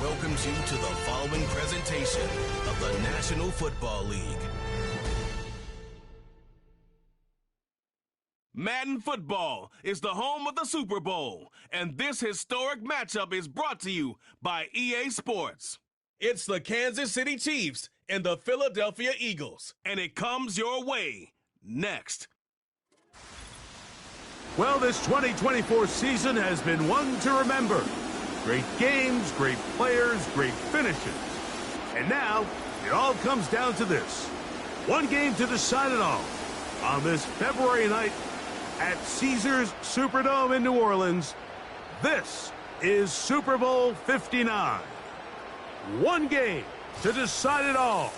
welcomes you to the following presentation of the National Football League. Madden Football is the home of the Super Bowl, and this historic matchup is brought to you by EA Sports. It's the Kansas City Chiefs and the Philadelphia Eagles, and it comes your way next. Well, this 2024 season has been one to remember. Great games, great players, great finishes. And now, it all comes down to this. One game to decide it all. On this February night at Caesars Superdome in New Orleans, this is Super Bowl 59. One game to decide it all.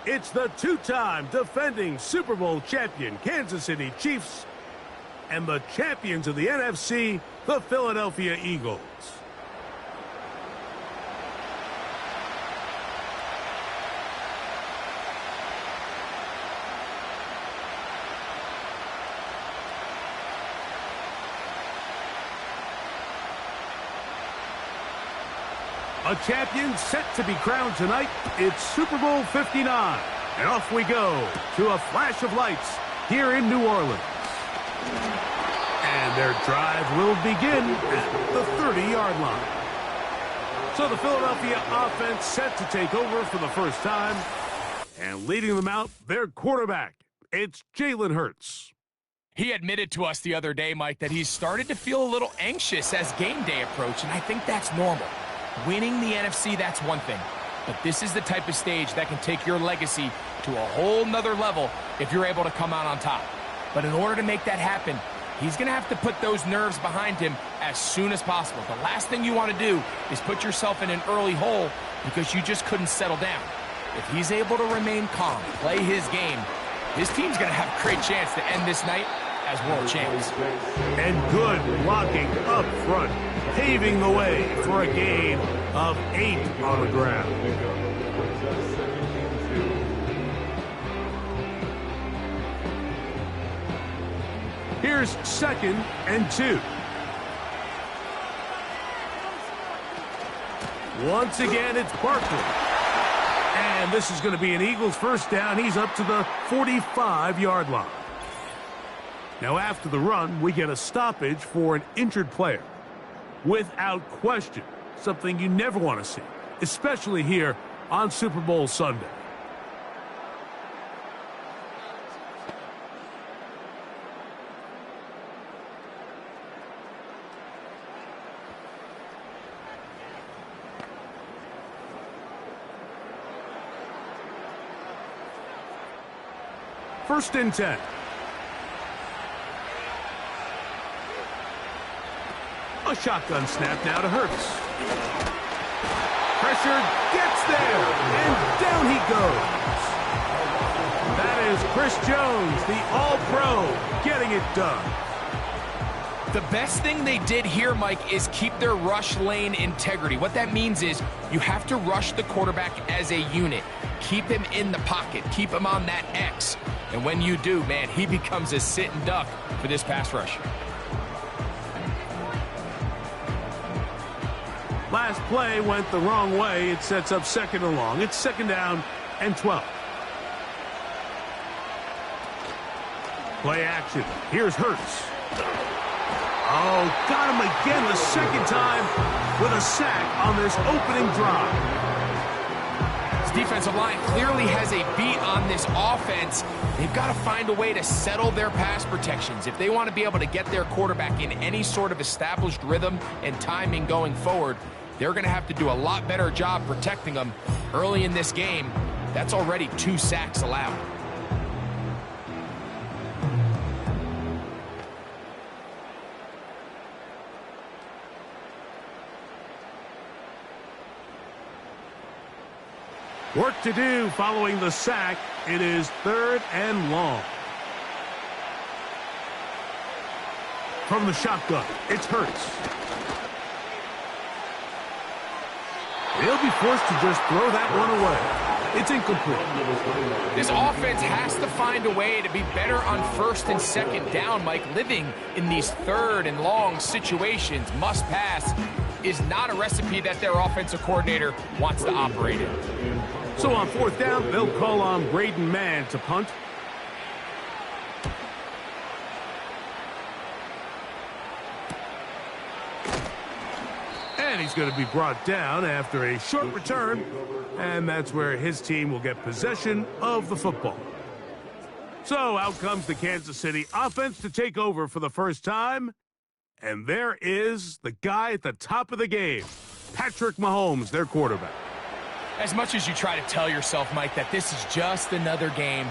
It's the two-time defending Super Bowl champion Kansas City Chiefs and the champions of the NFC, the Philadelphia Eagles. A champion set to be crowned tonight. It's Super Bowl 59. And off we go to a flash of lights here in New Orleans. And their drive will begin at the 30-yard line. So the Philadelphia offense set to take over for the first time. And leading them out, their quarterback. It's Jalen Hurts. He admitted to us the other day, Mike, that he's started to feel a little anxious as game day approached, and I think that's normal. Winning the NFC, that's one thing. But this is the type of stage that can take your legacy to a whole nother level if you're able to come out on top. But in order to make that happen, he's going to have to put those nerves behind him as soon as possible. The last thing you want to do is put yourself in an early hole because you just couldn't settle down. If he's able to remain calm, play his game, his team's going to have a great chance to end this night as world champs. And good blocking up front, paving the way for a gain of 8 on the ground. Here's 2nd and 2. Once again, it's Barkley. And this is going to be an Eagles first down. He's up to the 45-yard line. Now, after the run, we get a stoppage for an injured player. Without question, something you never want to see, especially here on Super Bowl Sunday. First and 10. A shotgun snap now to Hurts. Pressure gets there, and down he goes. That is Chris Jones, the All-Pro, getting it done. The best thing they did here, Mike, is keep their rush lane integrity. What that means is you have to rush the quarterback as a unit. Keep him in the pocket. Keep him on that X. And when you do, man, he becomes a sitting duck for this pass rush. Last play went the wrong way. It sets up 2nd and long. It's 2nd down and 12. Play action. Here's Hurts. Oh, got him again the second time with a sack on this opening drive. This defensive line clearly has a beat on this offense. They've got to find a way to settle their pass protections. If they want to be able to get their quarterback in any sort of established rhythm and timing going forward, they're going to have to do a lot better job protecting them early in this game. That's already 2 sacks allowed. Work to do following the sack. It is 3rd and long. From the shotgun, it's Hurts. He'll be forced to just throw that one away. It's incomplete. This offense has to find a way to be better on 1st and 2nd down, Mike. Living in these 3rd and long situations, must pass. is not a recipe that their offensive coordinator wants to operate in. So on 4th down, they'll call on Braden Mann to punt. And he's going to be brought down after a short return. And that's where his team will get possession of the football. So out comes the Kansas City offense to take over for the first time. And there is the guy at the top of the game, Patrick Mahomes, their quarterback. As much as you try to tell yourself, Mike, that this is just another game,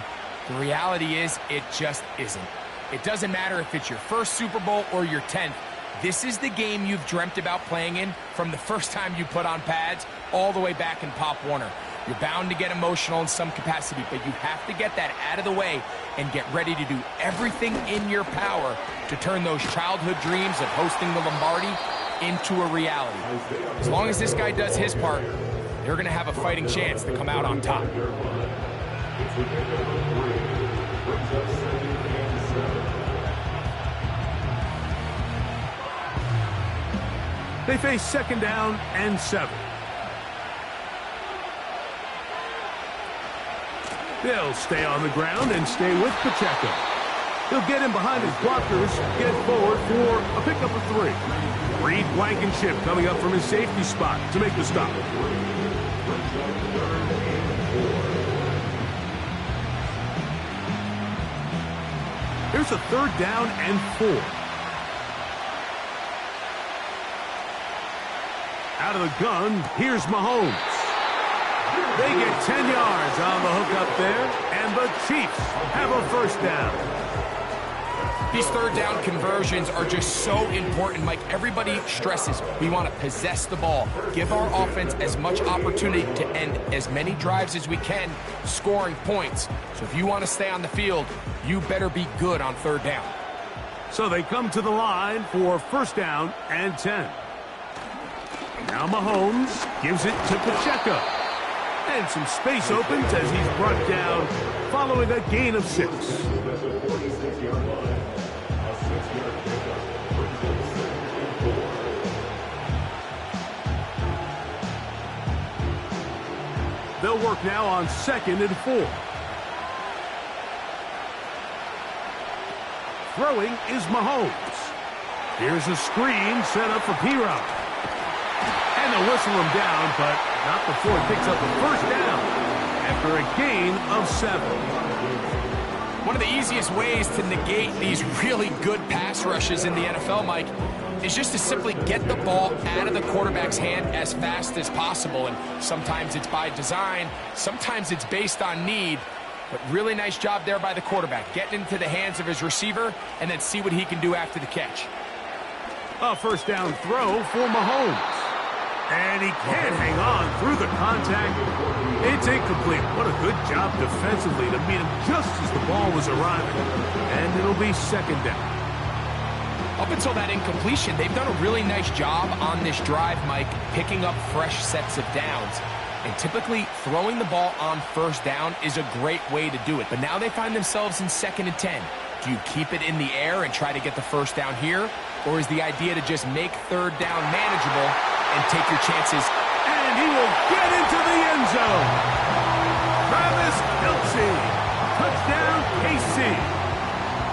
the reality is it just isn't. It doesn't matter if it's your first Super Bowl or your 10th. This is the game you've dreamt about playing in from the first time you put on pads all the way back in Pop Warner. You're bound to get emotional in some capacity, but you have to get that out of the way and get ready to do everything in your power to turn those childhood dreams of hosting the Lombardi into a reality. As long as this guy does his part, they're going to have a fighting chance to come out on top. They face 2nd down and 7. They'll stay on the ground and stay with Pacheco. He'll get in behind his blockers, get forward for a pickup of 3. Reed Blankenship coming up from his safety spot to make the stop. Here's a 3rd down and 4. Out of the gun, here's Mahomes. They get 10 yards on the hook up there, and the Chiefs have a 1st down. These 3rd down conversions are just so important, Mike. Everybody stresses we want to possess the ball, give our offense as much opportunity to end as many drives as we can, scoring points. So if you want to stay on the field, you better be good on 3rd down. So they come to the line for 1st down and 10. Now Mahomes gives it to Pacheco. And some space opens as he's brought down following a gain of 6. They'll work now on 2nd and 4. Throwing is Mahomes. Here's a screen set up for P-Rob. And they'll whistle him down, but not before he picks up the 1st down after a gain of 7. One of the easiest ways to negate these really good pass rushes in the NFL, Mike, is just to simply get the ball out of the quarterback's hand as fast as possible. And sometimes it's by design, sometimes it's based on need. But really nice job there by the quarterback, getting into the hands of his receiver and then see what he can do after the catch. A 1st down throw for Mahomes. And he can't hang on through the contact. It's incomplete. What a good job defensively to meet him just as the ball was arriving. And it'll be 2nd down. Up until that incompletion, they've done a really nice job on this drive, Mike, picking up fresh sets of downs. And typically, throwing the ball on 1st down is a great way to do it. But now they find themselves in 2nd and 10. Do you keep it in the air and try to get the 1st down here? Or is the idea to just make 3rd down manageable and take your chances? And he will get into the end zone. Travis Kelce. Touchdown, KC.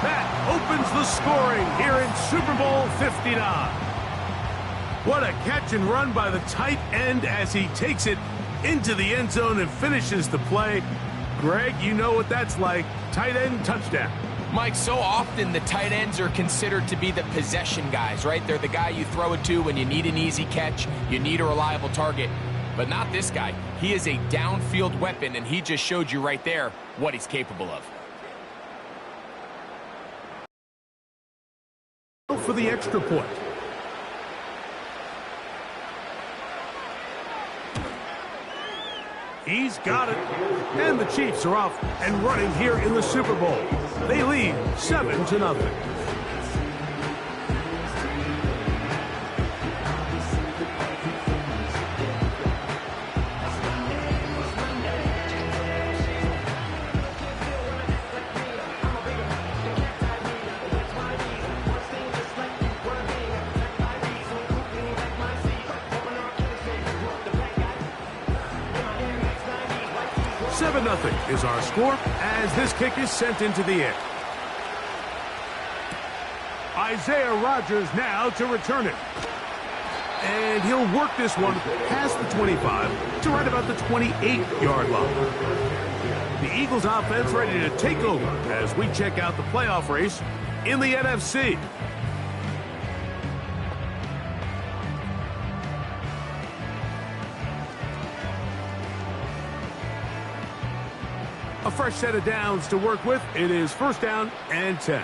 That opens the scoring here in Super Bowl 59. What a catch and run by the tight end as he takes it into the end zone and finishes the play. Greg, you know what that's like. Tight end touchdown. Mike, so often the tight ends are considered to be the possession guys, right? They're the guy you throw it to when you need an easy catch, you need a reliable target. But not this guy. He is a downfield weapon, and he just showed you right there what he's capable of. For the extra point. He's got it. And the Chiefs are off and running here in the Super Bowl. They lead 7-0. 7-0 is our score as this kick is sent into the air. Isaiah Rodgers now to return it. And he'll work this one past the 25 to right about the 28-yard line. The Eagles offense ready to take over as we check out the playoff race in the NFC. A fresh set of downs to work with. It is 1st down and 10.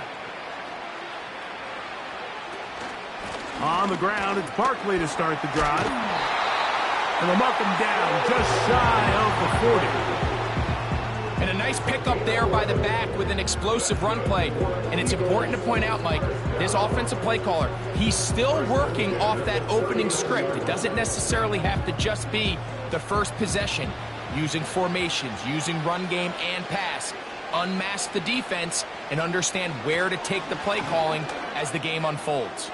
On the ground, it's Barkley to start the drive. And they'll mark him down just shy of the 40. And a nice pickup there by the back with an explosive run play. And it's important to point out, Mike, this offensive play caller, he's still working off that opening script. It doesn't necessarily have to just be the first possession. Using formations, using run game and pass. Unmask the defense and understand where to take the play calling as the game unfolds.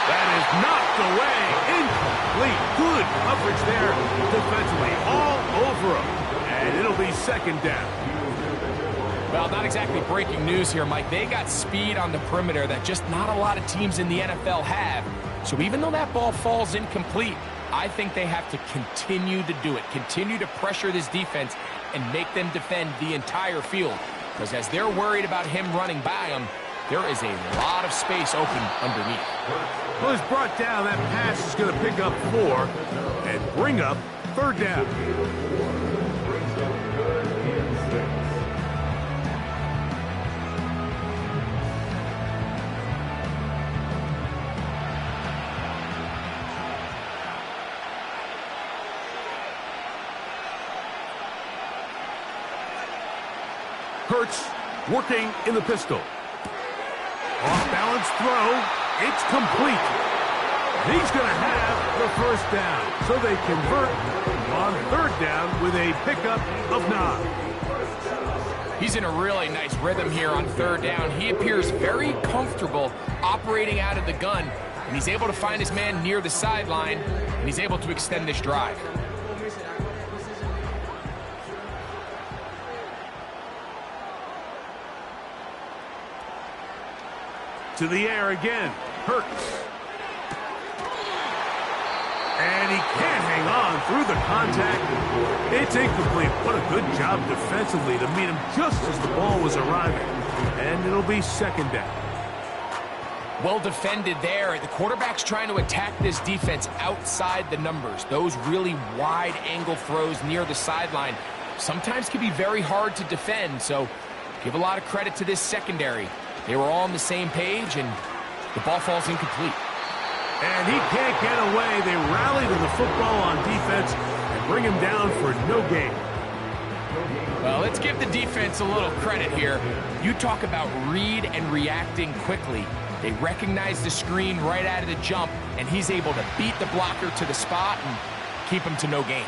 That is knocked away. Incomplete. Good coverage there defensively. All over him. And it'll be 2nd down. Well, not exactly breaking news here, Mike. They got speed on the perimeter that just not a lot of teams in the NFL have. So even though that ball falls incomplete, I think they have to continue to do it. Continue to pressure this defense and make them defend the entire field. Because as they're worried about him running by them, there is a lot of space open underneath. Well, he's brought down. That pass is going to pick up 4 and bring up 3rd down. Hurts working in the pistol. Off-balance throw. It's complete. He's going to have the 1st down. So they convert on 3rd down with a pickup of 9. He's in a really nice rhythm here on 3rd down. He appears very comfortable operating out of the gun. And he's able to find his man near the sideline. And he's able to extend this drive. To the air again. Hurts. And he can't hang on through the contact. It's incomplete. What a good job defensively to meet him just as the ball was arriving. And it'll be 2nd down. Well defended there. The quarterback's trying to attack this defense outside the numbers. Those really wide angle throws near the sideline sometimes can be very hard to defend. So give a lot of credit to this secondary. They were all on the same page, and the ball falls incomplete. And he can't get away. They rally to the football on defense and bring him down for no gain. Well, let's give the defense a little credit here. You talk about read and reacting quickly. They recognize the screen right out of the jump, and he's able to beat the blocker to the spot and keep him to no gain.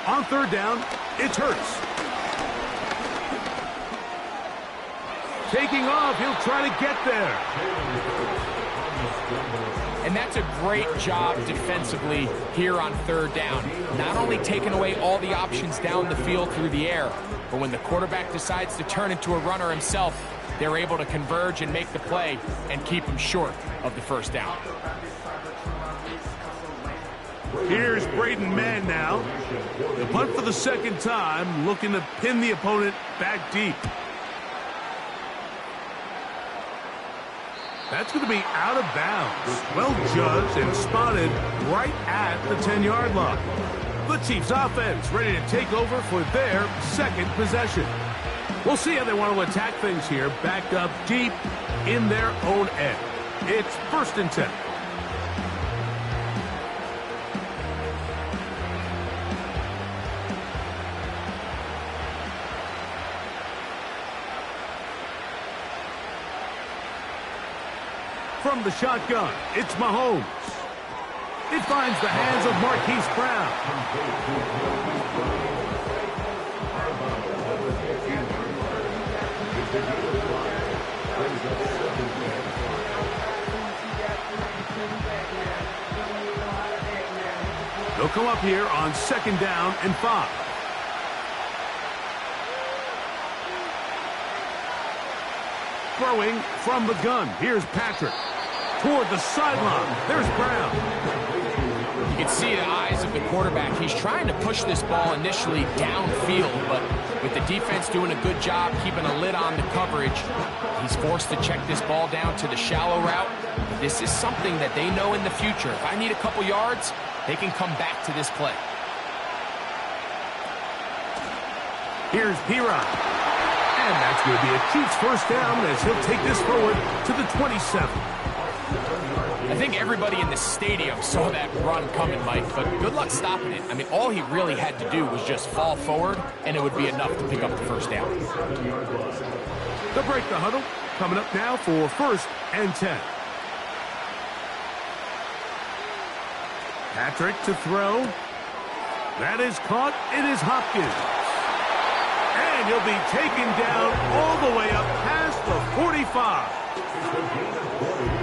On 3rd down, it's Hurts. Taking off, he'll try to get there. And that's a great job defensively here on 3rd down. Not only taking away all the options down the field through the air, but when the quarterback decides to turn into a runner himself, they're able to converge and make the play and keep him short of the 1st down. Here's Braden Mann now. The punt for the 2nd time, looking to pin the opponent back deep. That's going to be out of bounds. Well judged and spotted right at the 10-yard line. The Chiefs offense ready to take over for their 2nd possession. We'll see how they want to attack things here. Back up deep in their own end. It's 1st and 10. From the shotgun, it's Mahomes. It finds the hands of Marquise Brown. come up here on 2nd down and 5. Throwing from the gun. Here's Patrick. Toward the sideline. There's Brown. You can see the eyes of the quarterback. He's trying to push this ball initially downfield, but with the defense doing a good job keeping a lid on the coverage, he's forced to check this ball down to the shallow route. This is something that they know in the future. If I need a couple yards, they can come back to this play. Here's P-Rod. And that's going to be a Chiefs first down as he'll take this forward to the 27. I think everybody in the stadium saw that run coming, Mike, but good luck stopping it. I mean, all he really had to do was just fall forward, and it would be enough to pick up the first down. They'll break the huddle. Coming up now for 1st and 10. Patrick to throw. That is caught. It is Hopkins. And he'll be taken down all the way up past the 45.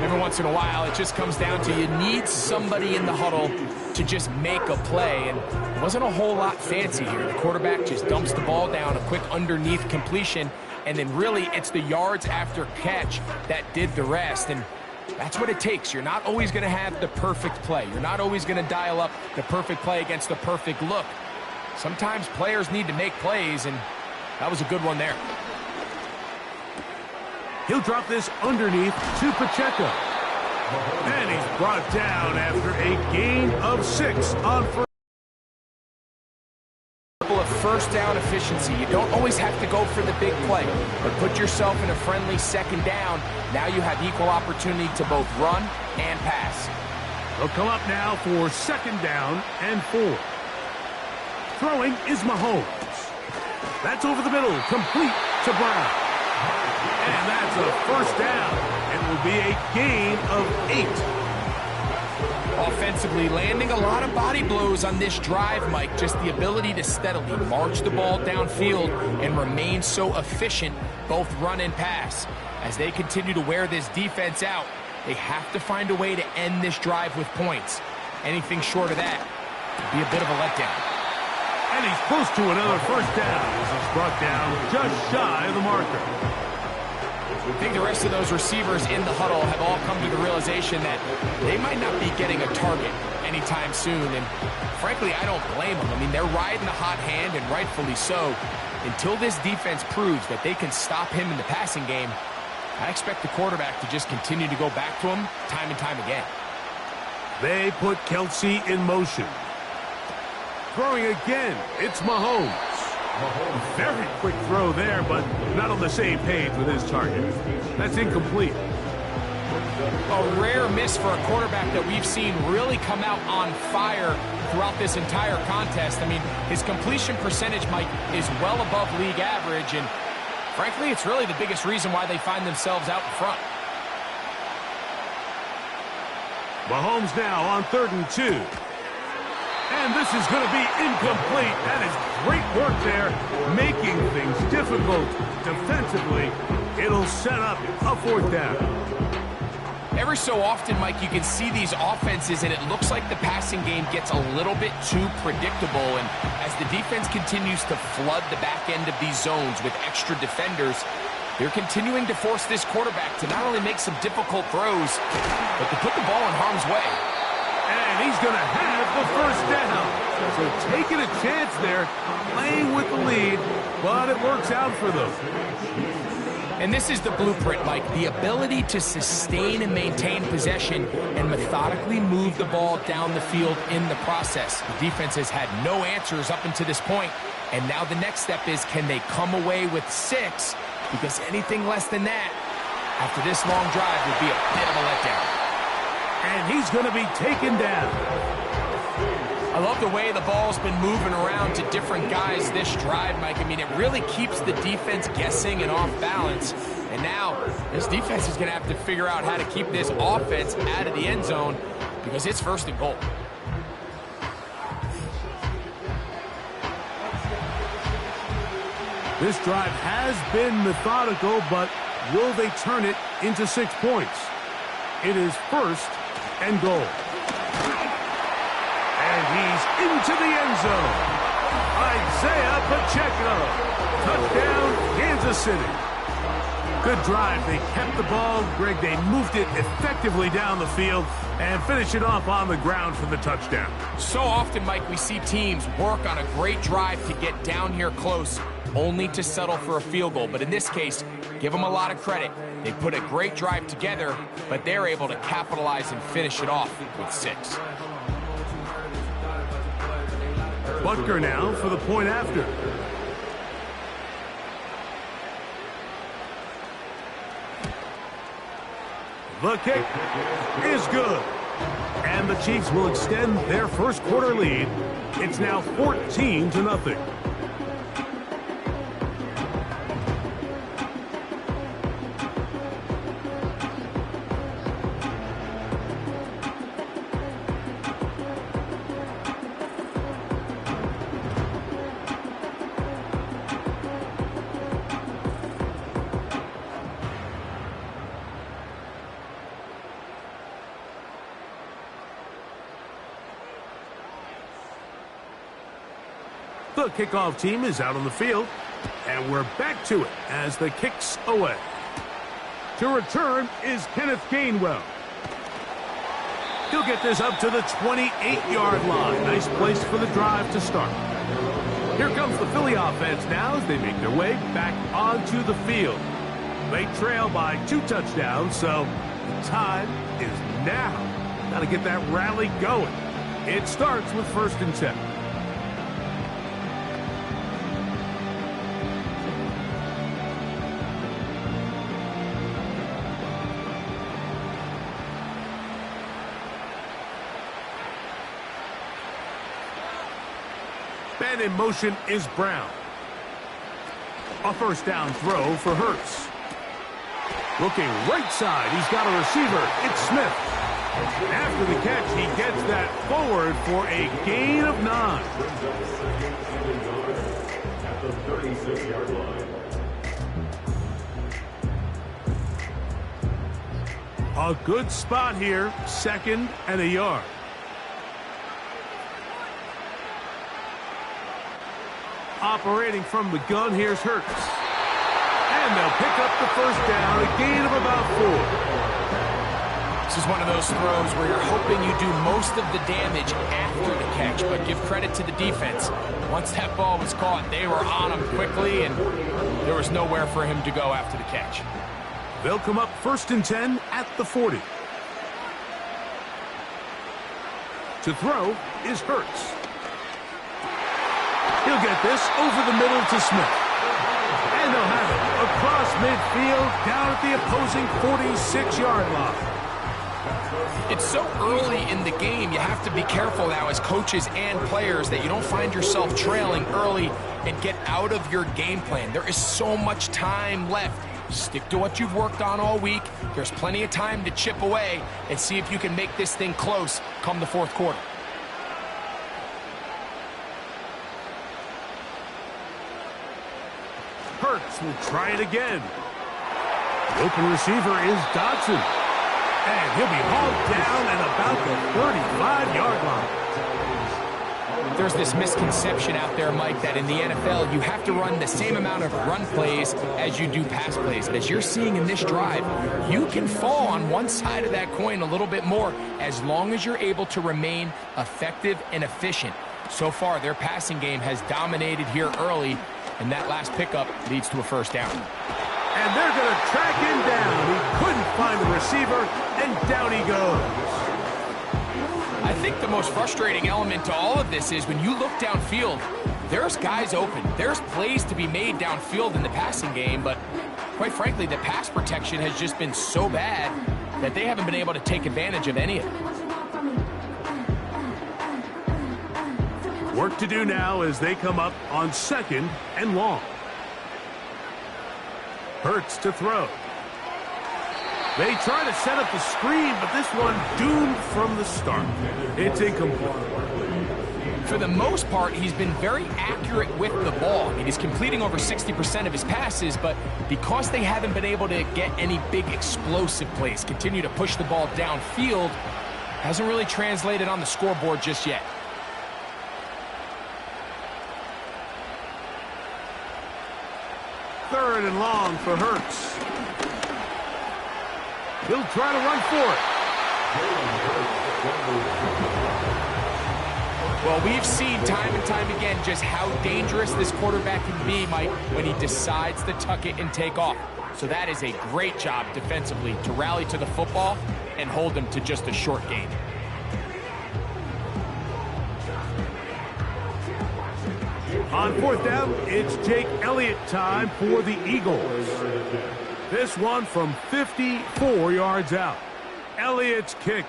Every once in a while, it just comes down to you need somebody in the huddle to just make a play, and it wasn't a whole lot fancy here. The quarterback just dumps the ball down, a quick underneath completion, and then really it's the yards after catch that did the rest, and that's what it takes. You're not always going to have the perfect play. You're not always going to dial up the perfect play against the perfect look. Sometimes players need to make plays, and that was a good one there. He'll drop this underneath to Pacheco. And he's brought down after a gain of 6 on first. Of first down efficiency. You don't always have to go for the big play, but put yourself in a friendly 2nd down. Now you have equal opportunity to both run and pass. They'll come up now for 2nd down and 4. Throwing is Mahomes. That's over the middle, complete to Brown. And that's a first down. It will be a gain of 8. Offensively, landing a lot of body blows on this drive, Mike. Just the ability to steadily march the ball downfield and remain so efficient, both run and pass. As they continue to wear this defense out, they have to find a way to end this drive with points. Anything short of that would be a bit of a letdown. And he's close to another first down as he's brought down just shy of the marker. I think the rest of those receivers in the huddle have all come to the realization that they might not be getting a target anytime soon, and frankly, I don't blame them. I mean, they're riding the hot hand, and rightfully so. Until this defense proves that they can stop him in the passing game, I expect the quarterback to just continue to go back to him time and time again. They put Kelsey in motion. Throwing again, it's Mahomes. Very quick throw there, but not on the same page with his target. That's incomplete. A rare miss for a quarterback that we've seen really come out on fire throughout this entire contest. I mean, his completion percentage, Mike, is well above league average, and frankly, it's really the biggest reason why they find themselves out in front. Mahomes now on 3rd and 2. And this is going to be incomplete. That is great work there, making things difficult defensively. It'll set up a 4th down. Every so often, Mike, you can see these offenses, and it looks like the passing game gets a little bit too predictable. And as the defense continues to flood the back end of these zones with extra defenders, they're continuing to force this quarterback to not only make some difficult throws, but to put the ball in harm's way. And he's going to have the first down. So taking a chance there, playing with the lead, but it works out for them. And this is the blueprint, Mike. The ability to sustain and maintain possession and methodically move the ball down the field in the process. The defense has had no answers up until this point, and now the next step is, can they come away with 6? Because anything less than that, after this long drive, would be a bit of a letdown. And he's going to be taken down. I love the way the ball's been moving around to different guys this drive, Mike. I mean, it really keeps the defense guessing and off balance. And now, this defense is going to have to figure out how to keep this offense out of the end zone because it's 1st and goal. This drive has been methodical, but will they turn it into 6 points? It is 1st and goal. And And he's into the end zone. Isaiah Pacheco. Touchdown, Kansas City. Good drive. They kept the ball. Greg, they moved it effectively down the field and finish it off on the ground for the touchdown. So often, Mike, we see teams work on a great drive to get down here close, only to settle for a field goal. But in this case, give them a lot of credit. They put a great drive together, but they're able to capitalize and finish it off with 6. Butker now for the point after. The kick is good. And the Chiefs will extend their first quarter lead. It's now 14-0. The kickoff team is out on the field, and we're back to it as the kick's away. To return is Kenneth Gainwell. He'll get this up to the 28-yard line. Nice place for the drive to start. Here comes the Philly offense now as they make their way back onto the field. They trail by 2 touchdowns, so the time is now. Got to get that rally going. It starts with 1st and 10. And in motion is Brown. A 1st down throw for Hurts. Looking right side, he's got a receiver. It's Smith. After the catch, he gets that forward for a gain of 9. At the 36-yard line. A good spot here, 2nd and a yard. Operating from the gun, here's Hurts. And they'll pick up the 1st down, a gain of about 4. This is one of those throws where you're hoping you do most of the damage after the catch, but give credit to the defense. Once that ball was caught, they were on him quickly, and there was nowhere for him to go after the catch. They'll come up 1st and 10 at the 40. To throw is Hurts. He'll get this over the middle to Smith. And they'll have it across midfield down at the opposing 46-yard line. It's so early in the game, you have to be careful now as coaches and players that you don't find yourself trailing early and get out of your game plan. There is so much time left. Stick to what you've worked on all week. There's plenty of time to chip away and see if you can make this thing close come the 4th quarter. Hurts will try it again. The open receiver is Dodson. And he'll be hauled down at about the 35-yard line. There's this misconception out there, Mike, that in the NFL you have to run the same amount of run plays as you do pass plays. But as you're seeing in this drive, you can fall on one side of that coin a little bit more as long as you're able to remain effective and efficient. So far, their passing game has dominated here early, and that last pickup leads to a 1st down. And they're going to track him down. He couldn't find a receiver, and down he goes. I think the most frustrating element to all of this is when you look downfield, there's guys open. There's plays to be made downfield in the passing game, but quite frankly, the pass protection has just been so bad that they haven't been able to take advantage of any of it. Work to do now as they come up on 2nd and long. Hurts to throw. They try to set up the screen, but this one doomed from the start. It's incomplete. For the most part, he's been very accurate with the ball. I mean, he's completing over 60% of his passes, but because they haven't been able to get any big explosive plays, continue to push the ball downfield, hasn't really translated on the scoreboard just yet. 3rd and long for Hurts. He'll try to run for it. Well, we've seen time and time again just how dangerous this quarterback can be, Mike, when he decides to tuck it and take off. So that is a great job defensively to rally to the football and hold them to just a short gain. On 4th down, it's Jake Elliott time for the Eagles. This one from 54 yards out. Elliott's kick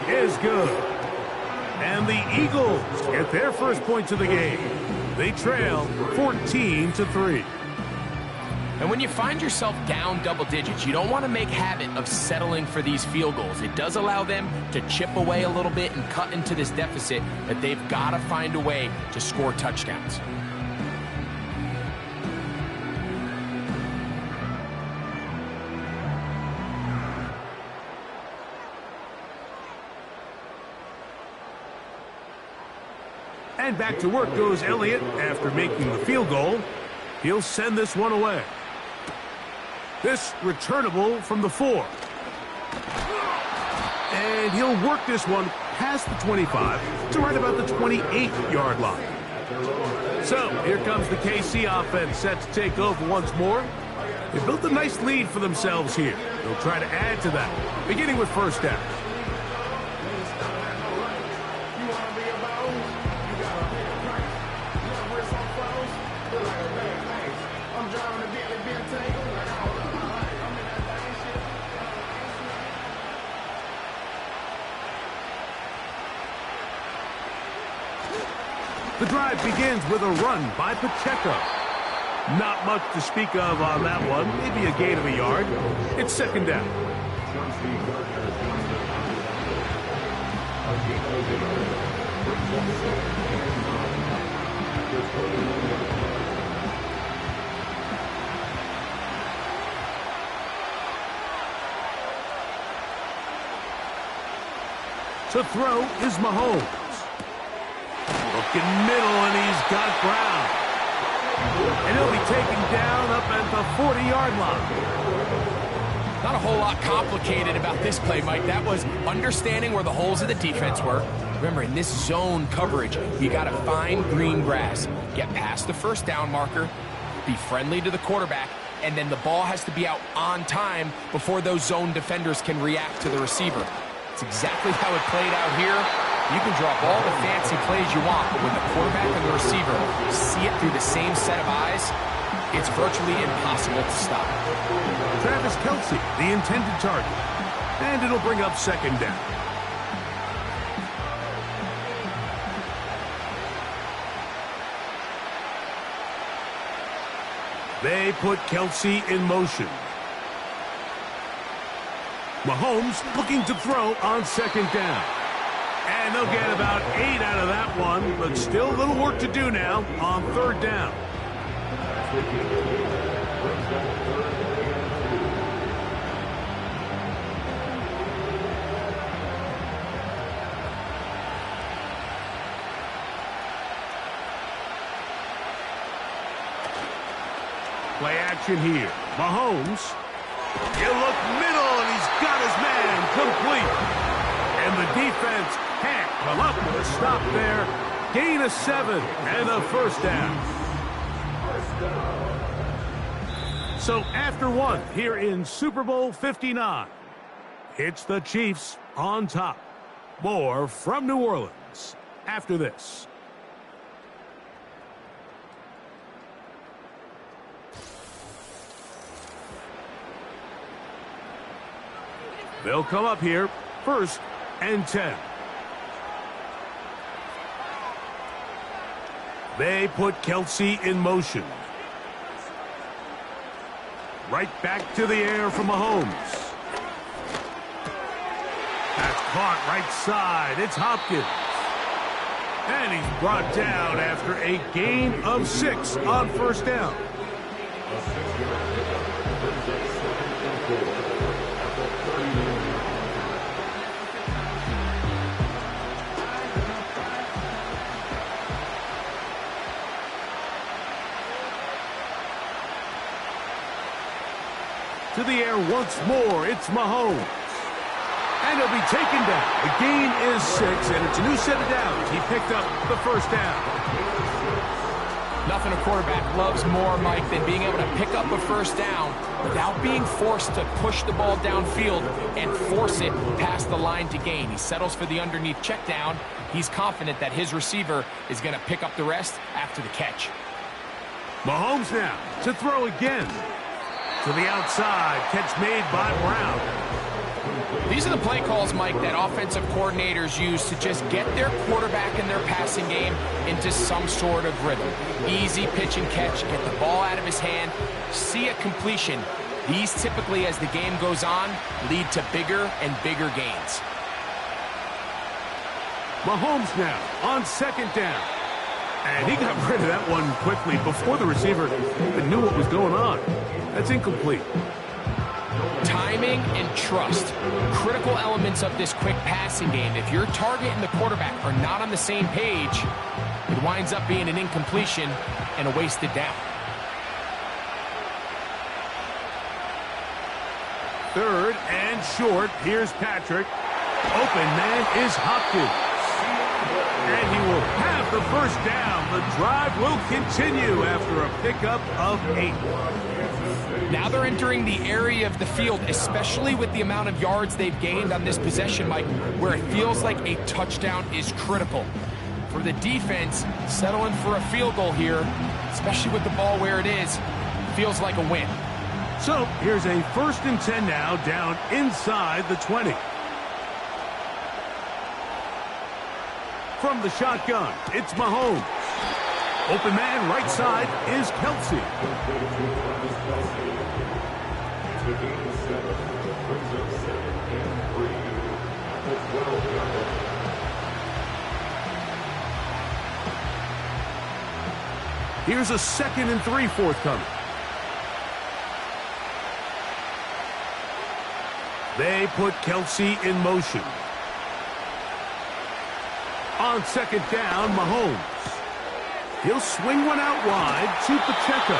is good. And the Eagles get their first points of the game. They trail 14-3. And when you find yourself down double digits, you don't want to make habit of settling for these field goals. It does allow them to chip away a little bit and cut into this deficit, but they've got to find a way to score touchdowns. And back to work goes Elliott after making the field goal. He'll send this one away. This returnable from the 4. And he'll work this one past the 25 to right about the 28-yard line. So here comes the KC offense set to take over once more. They built a nice lead for themselves here. They'll try to add to that, beginning with 1st down. The drive begins with a run by Pacheco. Not much to speak of on that one. Maybe a gain of a yard. It's 2nd down. To throw is Mahomes. Looking middle, and he's got ground. And he'll be taken down up at the 40-yard line. Not a whole lot complicated about this play, Mike. That was understanding where the holes of the defense were. Remember, in this zone coverage, you got to find green grass, get past the 1st down marker, be friendly to the quarterback, and then the ball has to be out on time before those zone defenders can react to the receiver. It's exactly how it played out here. You can drop all the fancy plays you want, but when the quarterback and the receiver see it through the same set of eyes, it's virtually impossible to stop. Travis Kelce, the intended target. And it'll bring up 2nd down. They put Kelce in motion. Mahomes looking to throw on 2nd down. And they'll get about 8 out of that one, but still a little work to do now on 3rd down. Play action here. Mahomes. You look middle, and he's got his man complete. And the defense can't come up with a stop there. Gain of 7 and a 1st down. So after 1 here in Super Bowl 59, it's the Chiefs on top. More from New Orleans after this. They'll come up here, 1st and 10. They put Kelce in motion. Right back to the air from Mahomes. That's caught right side. It's Hopkins. And he's brought down after a gain of 6 on 1st down. To the air once more, it's Mahomes. And he'll be taken down. The gain is 6, and it's a new set of downs. He picked up the first down. Nothing a quarterback loves more, Mike, than being able to pick up a first down without being forced to push the ball downfield and force it past the line to gain. He settles for the underneath check down. He's confident that his receiver is going to pick up the rest after the catch. Mahomes now to throw again. To the outside, catch made by Brown. These are the play calls, Mike, that offensive coordinators use to just get their quarterback and their passing game into some sort of rhythm. Easy pitch and catch, get the ball out of his hand, see a completion. These typically, as the game goes on, lead to bigger and bigger gains. Mahomes now on second down. And he got rid of that one quickly before the receiver even knew what was going on. That's incomplete. Timing and trust, critical elements of this quick passing game. If your target and the quarterback are not on the same page, it winds up being an incompletion and a wasted down. Third and short. Here's Patrick. Open man is Hopkins. And he will have the first down. The drive will continue after a pickup of 8. Now they're entering the area of the field, especially with the amount of yards they've gained on this possession, Mike, where it feels like a touchdown is critical. For the defense, settling for a field goal here, especially with the ball where it is, feels like a win. So here's a 1st and 10 now, down inside the 20. From the shotgun, it's Mahomes. Open man right side is Kelsey. Here's a 2nd and 3 forthcoming. They put Kelsey in motion. On second down, Mahomes. He'll swing one out wide to Pacheco.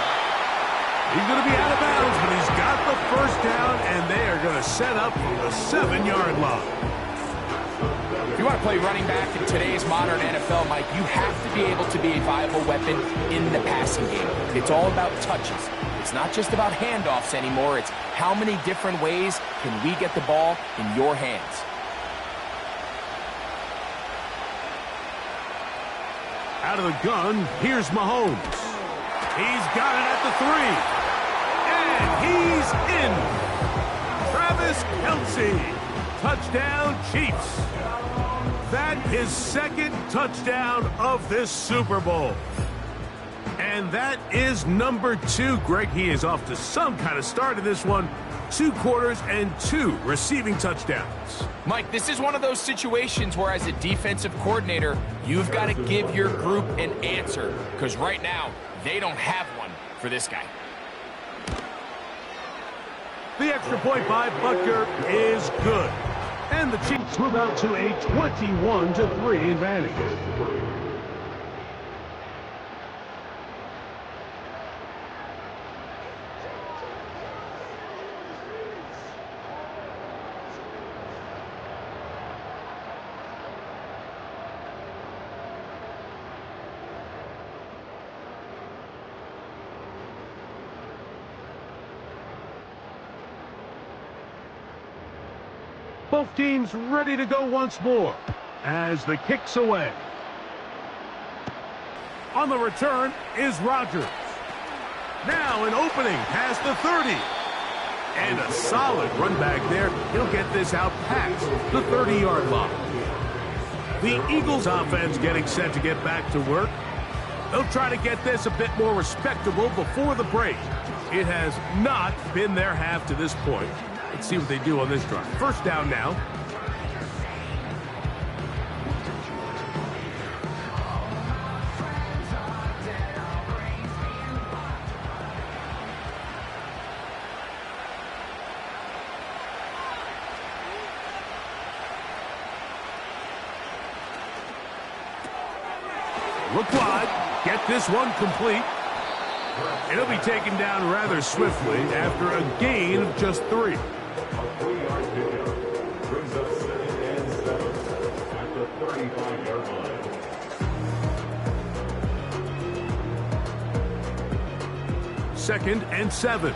He's going to be out of bounds, but he's got the first down, and they are going to set up from the 7-yard line. If you want to play running back in today's modern NFL, Mike, you have to be able to be a viable weapon in the passing game. It's all about touches. It's not just about handoffs anymore. It's how many different ways can we get the ball in your hands. Out of the gun, here's Mahomes. He's got it at the 3. And he's in. Travis Kelce. Touchdown, Chiefs. That is 2nd touchdown of this Super Bowl. And that is number 2. Greg, he is off to some kind of start in this one. 2 quarters and 2 receiving touchdowns. Mike, this is one of those situations where as a defensive coordinator, you've got to give your group an answer. Because right now, they don't have one for this guy. The extra point by Butker is good. And the Chiefs move out to a 21-3 advantage. Both teams ready to go once more as the kick's away. On the return is Rodgers. Now an opening past the 30. And a solid run back there. He'll get this out past the 30-yard line. The Eagles offense getting set to get back to work. They'll try to get this a bit more respectable before the break. It has not been their half to this point. Let's see what they do on this drive. First down now. Look wide. Get this one complete. And he'll be taken down rather swiftly after a gain of just 3. A 3-yard pickup brings up 2nd and 7 at the 35-yard line. Second and 7.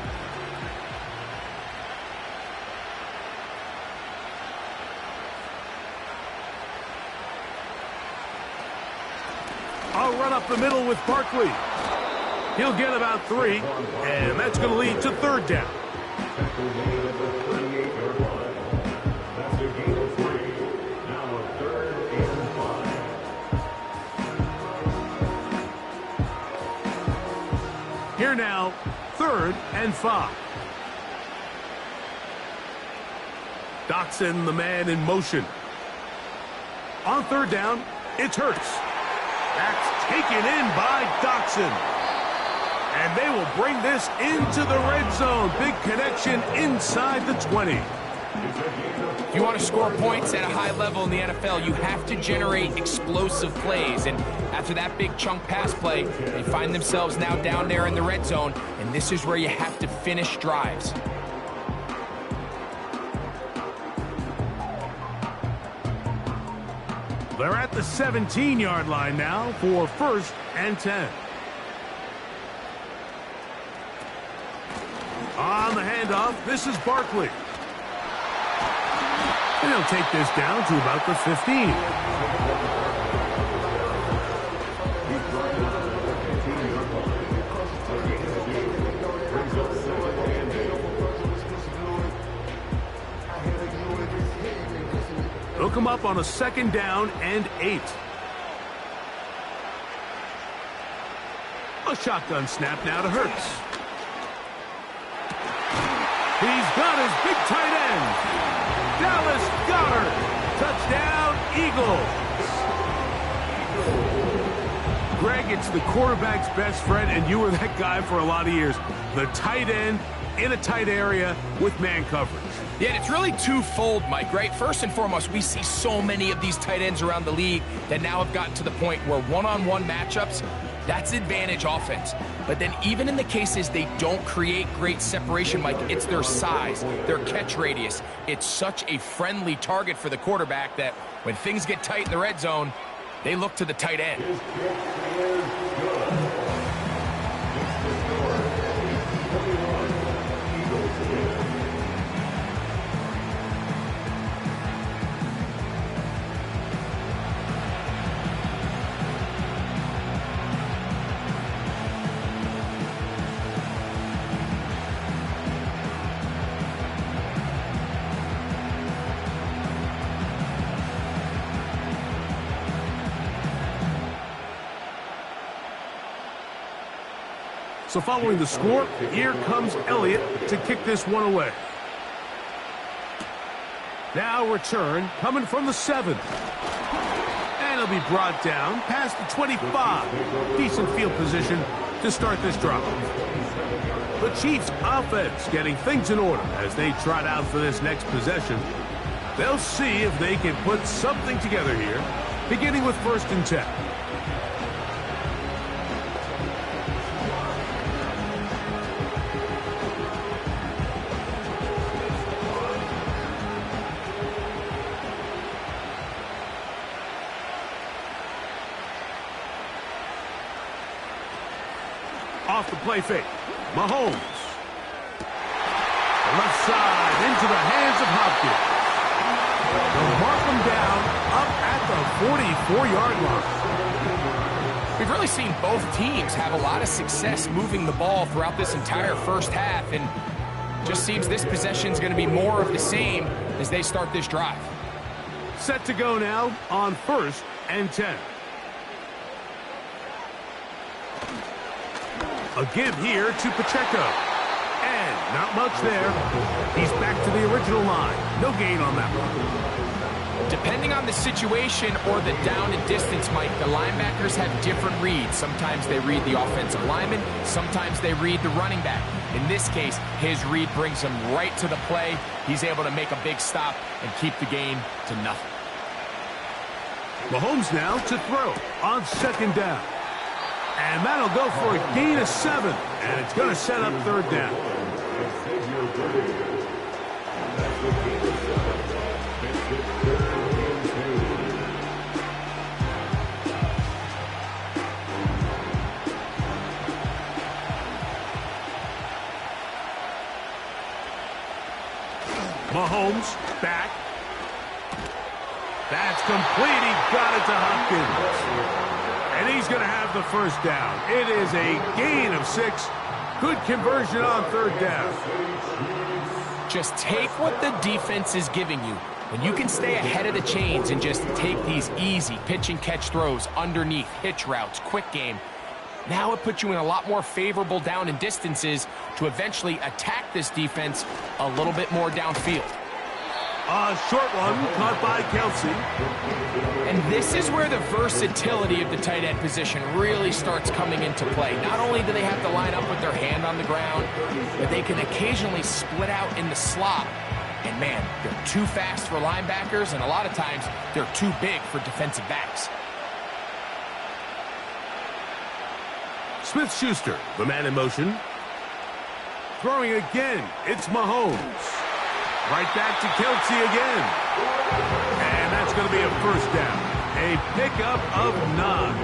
I'll run up the middle with Barkley. He'll get about 3, and that's going to lead to 3rd down. Tackle made at the 38-yard line. That's a gain of 3. Now a 3rd and 5. Here now, 3rd and 5. Dotson, the man in motion. On 3rd down, it's Hurts. That's taken in by Dotson. And they will bring this into the red zone. Big connection inside the 20. If you want to score points at a high level in the NFL, you have to generate explosive plays. And after that big chunk pass play, they find themselves now down there in the red zone. And this is where you have to finish drives. They're at the 17-yard line now for 1st and 10. On the handoff, this is Barkley. And he'll take this down to about the 15. They'll come up on a 2nd down and 8. A shotgun snap now to Hurts. He's got his big tight end. Dallas Goedert. Touchdown, Eagles. Greg, it's the quarterback's best friend, and you were that guy for a lot of years. The tight end in a tight area with man coverage. Yeah, and it's really twofold, Mike, right? First and foremost, we see so many of these tight ends around the league that now have gotten to the point where one-on-one matchups, that's advantage offense. But then even in the cases they don't create great separation, Mike, it's their size, their catch radius. It's such a friendly target for the quarterback that when things get tight in the red zone, they look to the tight end. His kick is good. It's the score. 21. Eagles win. So following the score, here comes Elliott to kick this one away. Now return coming from the 7. And he'll be brought down past the 25. Decent field position to start this drive. The Chiefs offense getting things in order as they trot out for this next possession. They'll see if they can put something together here, beginning with 1st and 10. Off the play fake. Mahomes. The left side into the hands of Hopkins. They'll mark him down up at the 44-yard line. We've really seen both teams have a lot of success moving the ball throughout this entire first half, and just seems this possession is going to be more of the same as they start this drive. Set to go now on 1st and 10. A give here to Pacheco. And not much there. He's back to the original line. No gain on that one. Depending on the situation or the down and distance, Mike, the linebackers have different reads. Sometimes they read the offensive lineman. Sometimes they read the running back. In this case, his read brings him right to the play. He's able to make a big stop and keep the game to nothing. Mahomes now to throw on 2nd down. And that'll go for a gain of 7. And it's going to set up third down. Mahomes back. That's complete. He got it to Hopkins. And he's going to have the first down. It is a gain of 6. Good conversion on third down. Just take what the defense is giving you. When you can stay ahead of the chains and just take these easy pitch and catch throws underneath, hitch routes, quick game, now it puts you in a lot more favorable down and distances to eventually attack this defense a little bit more downfield. A short one caught by Kelsey. And this is where the versatility of the tight end position really starts coming into play. Not only do they have to line up with their hand on the ground, but they can occasionally split out in the slot. And man, they're too fast for linebackers, and a lot of times they're too big for defensive backs. Smith-Schuster, the man in motion. Throwing again, it's Mahomes. Right back to Kelsey again. And that's going to be a first down. A pickup of 9.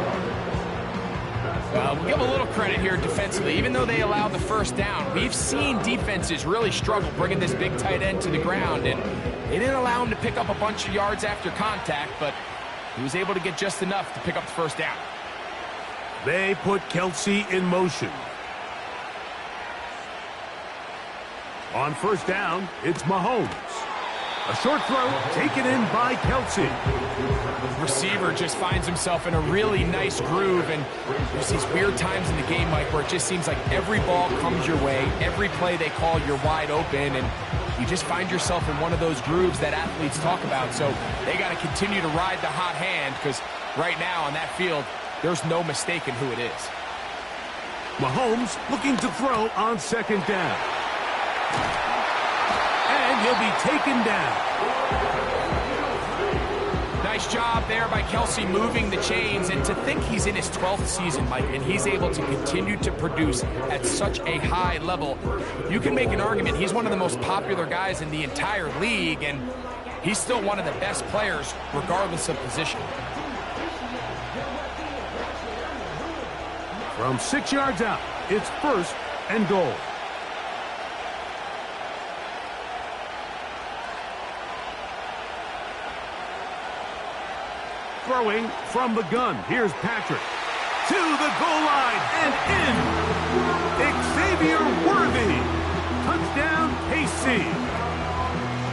We'll give a little credit here defensively. Even though they allowed the first down, we've seen defenses really struggle bringing this big tight end to the ground, and they didn't allow him to pick up a bunch of yards after contact, but he was able to get just enough to pick up the first down. They put Kelsey in motion. On first down, it's Mahomes. A short throw taken in by Kelsey. The receiver just finds himself in a really nice groove, and there's these weird times in the game, Mike, where it just seems like every ball comes your way, every play they call, you're wide open, and you just find yourself in one of those grooves that athletes talk about. So they got to continue to ride the hot hand, because right now on that field, there's no mistaking who it is. Mahomes looking to throw on second down. And he'll be taken down. Nice job there by Kelsey moving the chains, and to think he's in his 12th season, Mike, and he's able to continue to produce at such a high level. You can make an argument he's one of the most popular guys in the entire league, and he's still one of the best players regardless of position. From 6 yards out, it's first and goal. Throwing from the gun. Here's Patrick. To the goal line and in. Xavier Worthy. Touchdown, KC.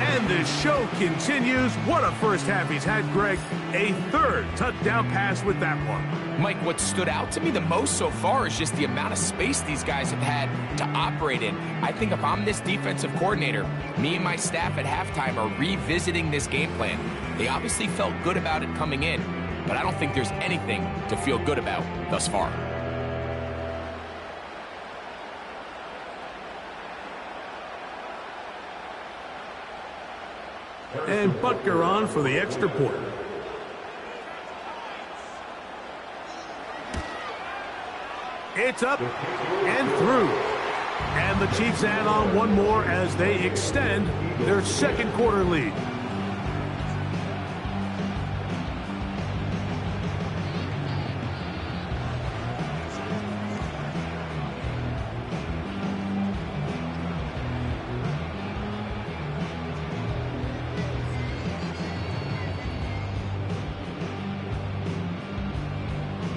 And the show continues. What a first half he's had, Greg. A third touchdown pass with that one. Mike, what stood out to me the most so far is just the amount of space these guys have had to operate in. I think if I'm this defensive coordinator, me and my staff at halftime are revisiting this game plan. They obviously felt good about it coming in, but I don't think there's anything to feel good about thus far. And Butker on for the extra point. It's up and through. And the Chiefs add on one more as they extend their second quarter lead.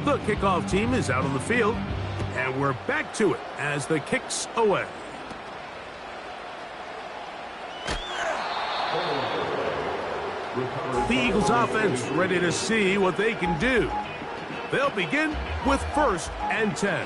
The kickoff team is out on the field, and we're back to it as the kick's away. The Eagles offense ready to see what they can do. They'll begin with first and 10.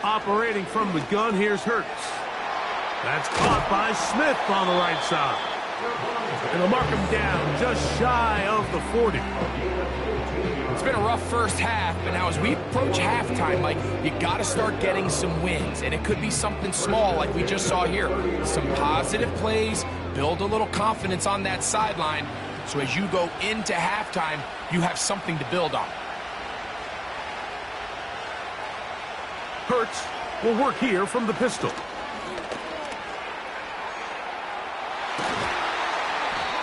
Operating from the gun, here's Hurts. That's caught by Smith on the right side. And they'll mark him down just shy of the 40. It's been a rough first half, but now as we approach halftime, Mike, you got to start getting some wins. And it could be something small like we just saw here. Some positive plays, build a little confidence on that sideline. So as you go into halftime, you have something to build on. Hurts will work here from the pistol.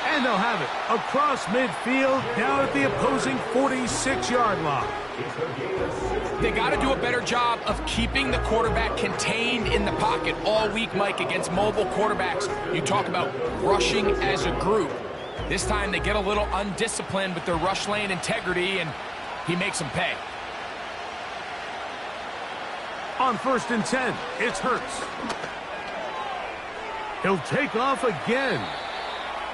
And they'll have it across midfield, down at the opposing 46-yard line. They got to do a better job of keeping the quarterback contained in the pocket all week, Mike, against mobile quarterbacks. You talk about rushing as a group. This time they get a little undisciplined with their rush lane integrity, and he makes them pay. On 1st and 10, it's Hurts. He'll take off again.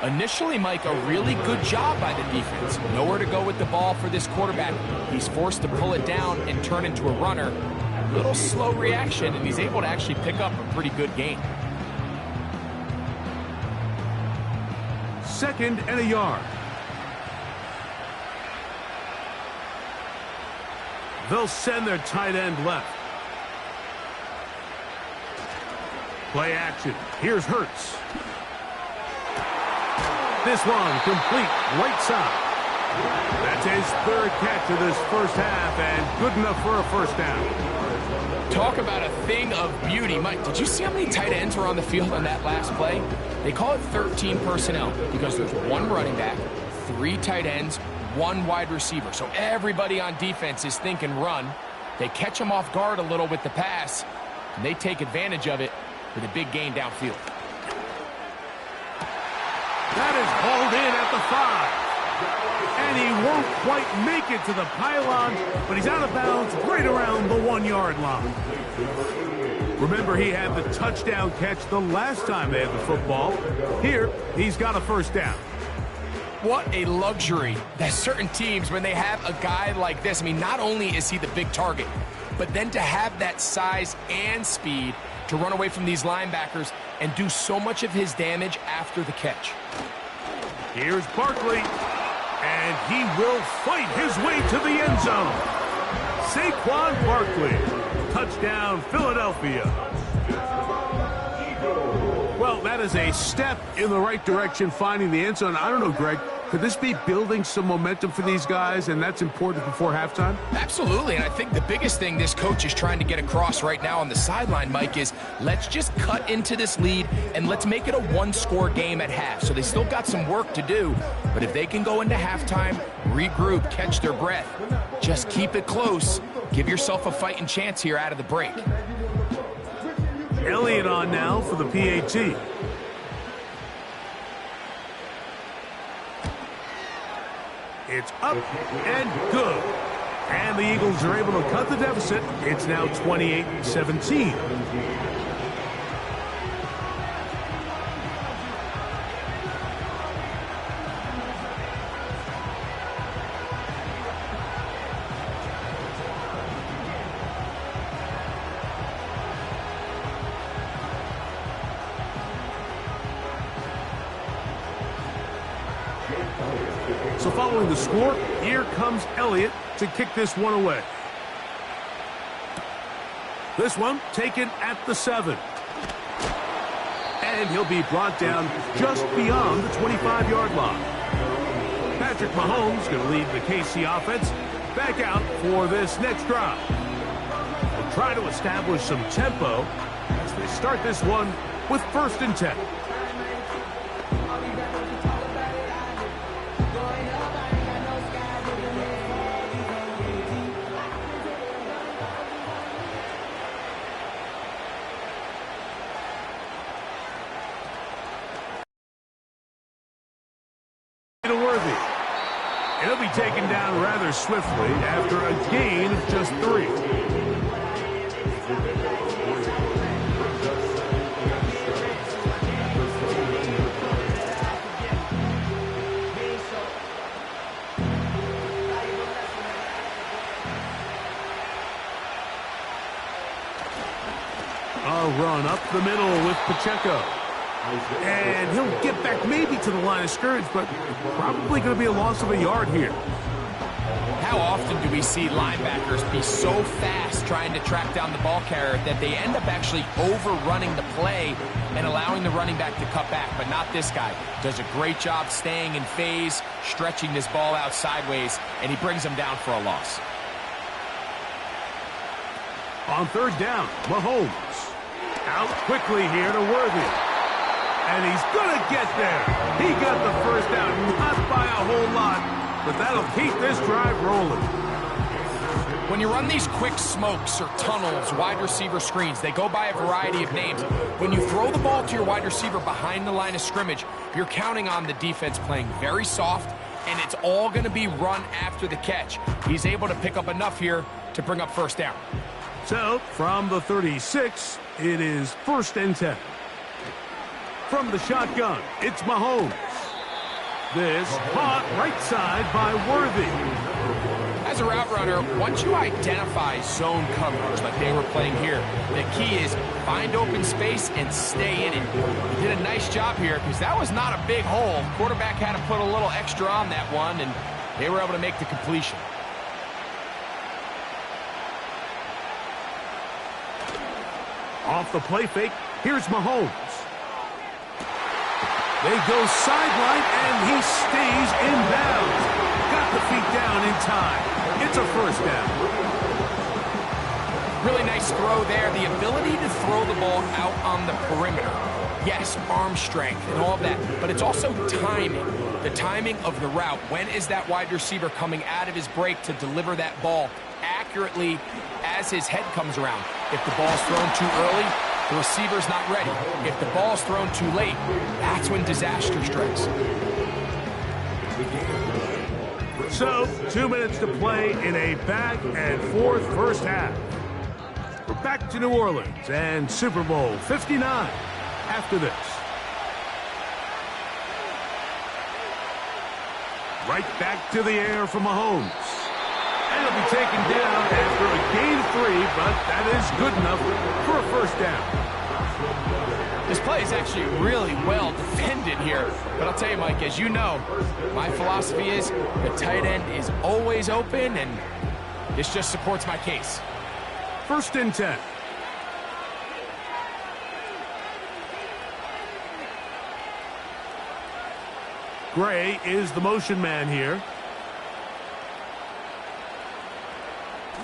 Initially, Mike, a really good job by the defense. Nowhere to go with the ball for this quarterback. He's forced to pull it down and turn into a runner. A little slow reaction, and he's able to actually pick up a pretty good gain. 2nd and a yard. They'll send their tight end left. Play action. Here's Hurts. This one complete right side. That's his 3rd catch of this first half and good enough for a first down. Talk about a thing of beauty. Mike, did you see how many tight ends were on the field on that last play? They call it 13 personnel because there's 1 running back, 3 tight ends, 1 wide receiver. So everybody on defense is thinking run. They catch them off guard a little with the pass, and they take advantage of it with a big gain downfield. That is hauled in at the 5. And he won't quite make it to the pylon, but he's out of bounds right around the 1-yard line. Remember, he had the touchdown catch the last time they had the football. Here, he's got a first down. What a luxury that certain teams, when they have a guy like this, I mean, not only is he the big target, but then to have that size and speed to run away from these linebackers and do so much of his damage after the catch. Here's Barkley, and he will fight his way to the end zone. Saquon Barkley, touchdown Philadelphia. Well, that is a step in the right direction, finding the end zone. I don't know, Greg, could this be building some momentum for these guys, and that's important before halftime? Absolutely, and I think the biggest thing this coach is trying to get across right now on the sideline, Mike, is let's just cut into this lead and let's make it a 1-score game at half. So they still got some work to do, but if they can go into halftime, regroup, catch their breath, just keep it close, give yourself a fighting chance here out of the break. Elliott on now for the PAT. It's up and good. And the Eagles are able to cut the deficit. It's now 28-17. So following the score, here comes Elliott to kick this one away. This one taken at the 7. And he'll be brought down just beyond the 25-yard line. Patrick Mahomes going to lead the KC offense back out for this next drive. They'll try to establish some tempo as they start this one with 1st and 10. He'll be taken down rather swiftly after a gain of just 3. A run up the middle with Pacheco. And he'll get back maybe to the line of scrimmage, but probably going to be a loss of a yard here. How often do we see linebackers be so fast trying to track down the ball carrier that they end up actually overrunning the play and allowing the running back to cut back? But not this guy. Does a great job staying in phase, stretching this ball out sideways, and he brings him down for a loss. On third down, Mahomes. Out quickly here to Worthy. And he's going to get there. He got the first down, not by a whole lot, but that'll keep this drive rolling. When you run these quick smokes or tunnels, wide receiver screens, they go by a variety of names. When you throw the ball to your wide receiver behind the line of scrimmage, you're counting on the defense playing very soft, and it's all going to be run after the catch. He's able to pick up enough here to bring up first down. So, from the 36, it is 1st and 10. From the shotgun, it's Mahomes. This caught right side by Worthy. As a route runner, once you identify zone coverage like they were playing here, the key is find open space and stay in it. He did a nice job here because that was not a big hole. Quarterback had to put a little extra on that one, and they were able to make the completion. Off the play fake, here's Mahomes. They go sideline, and he stays in bounds. Got the feet down in time. It's a first down. Really nice throw there. The ability to throw the ball out on the perimeter. Yes, arm strength and all of that, but it's also timing. The timing of the route. When is that wide receiver coming out of his break to deliver that ball accurately as his head comes around? If the ball's thrown too early, the receiver's not ready. If the ball's thrown too late, that's when disaster strikes. So, 2 minutes to play in a back and forth first half. We're back to New Orleans and Super Bowl 59 after this. Right back to the air for Mahomes. And he'll be taken down after a gain of 3, but that is good enough for a first down. This play is actually really well defended here. But I'll tell you, Mike, as you know, my philosophy is the tight end is always open, and this just supports my case. 1st and 10. Gray is the motion man here.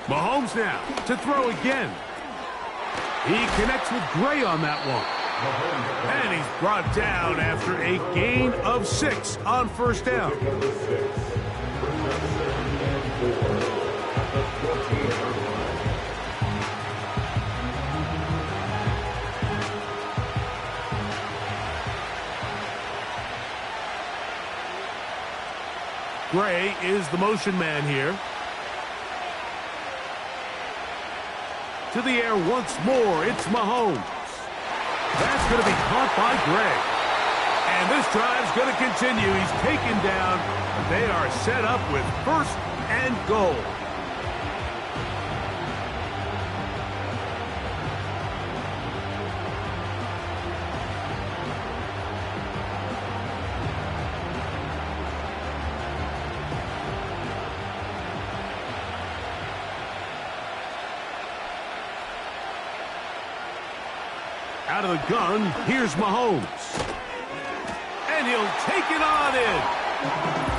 Mahomes now to throw again. He connects with Gray on that one. And he's brought down after a gain of 6 on first down. Gray is the motion man here. To the air once more, it's Mahomes. That's going to be caught by Gray. And this drive's going to continue. He's taken down. They are set up with 1st and goal. Out of the gun, here's Mahomes. And he'll take it on in.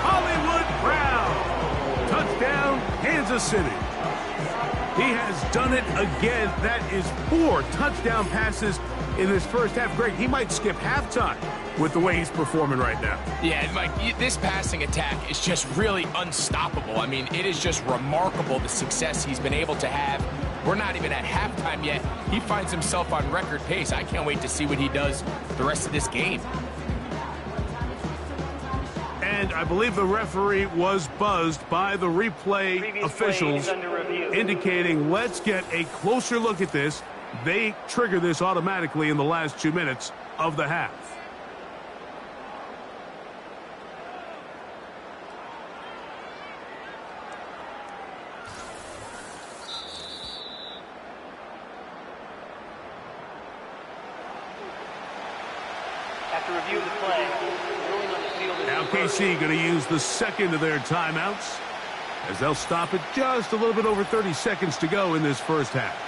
Hollywood Brown. Touchdown, Kansas City. He has done it again. That is 4 touchdown passes in this first half. Greg, he might skip halftime with the way he's performing right now. Yeah, Mike, this passing attack is just really unstoppable. I mean, it is just remarkable the success he's been able to have. We're not even at halftime yet. He finds himself on record pace. I can't wait to see what he does the rest of this game. And I believe the referee was buzzed by the replay officials, indicating let's get a closer look at this. They trigger this automatically in the last 2 minutes of the half. After review of the play, ruling on the field is Now KC going to use the second of their timeouts as they'll stop it just a little bit over 30 seconds to go in this first half.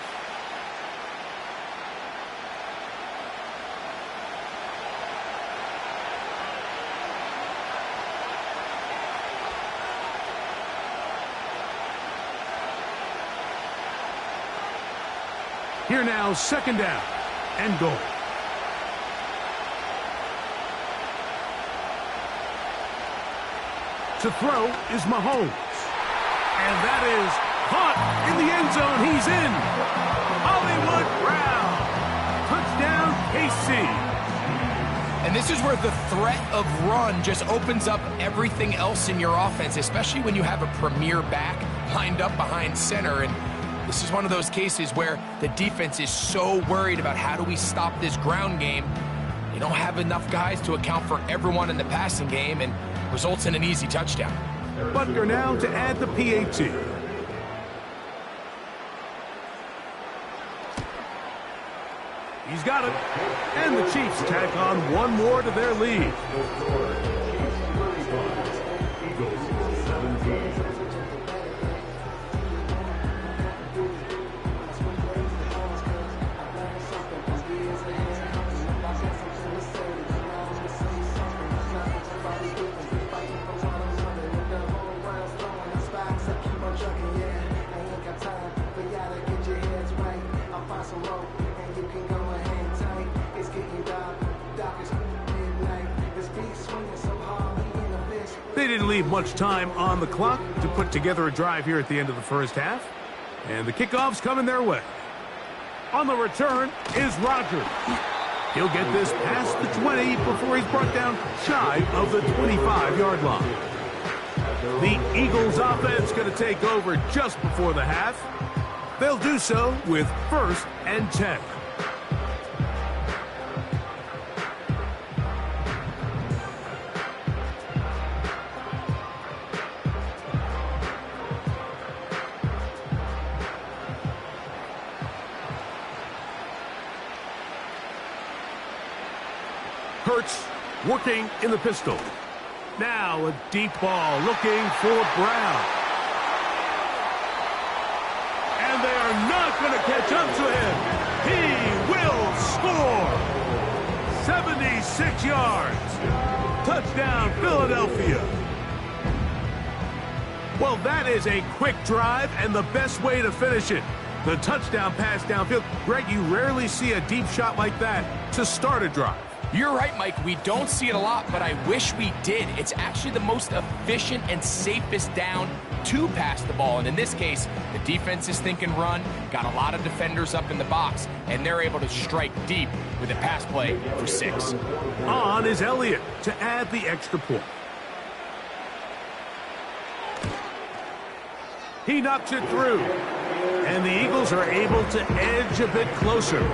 Here now, second down and goal. To throw is Mahomes. And that is caught in the end zone. He's in. Hollywood Brown. Touchdown, KC. And this is where the threat of run just opens up everything else in your offense, especially when you have a premier back lined up behind center. And this is one of those cases where the defense is so worried about how do we stop this ground game. They don't have enough guys to account for everyone in the passing game, and results in an easy touchdown. Butker now to add the PAT. He's got it. And the Chiefs tack on one more to their lead. Eagles 17. They didn't leave much time on the clock to put together a drive here at the end of the first half. And the kickoff's coming their way. On the return is Rodgers. He'll get this past the 20 before he's brought down shy of the 25-yard line. The Eagles offense going to take over just before the half. They'll do so with 1st and 10. Hurts working in the pistol. Now a deep ball looking for Brown. And they are not going to catch up to him. He will score. 76 yards. Touchdown, Philadelphia. Well, that is a quick drive and the best way to finish it. The touchdown pass downfield. Greg, you rarely see a deep shot like that to start a drive. You're right, Mike. We don't see it a lot, but I wish we did. It's actually the most efficient and safest down to pass the ball. And in this case, the defense is thinking run, got a lot of defenders up in the box, and they're able to strike deep with a pass play for 6. On is Elliott to add the extra point. He knocks it through. And the Eagles are able to edge a bit closer.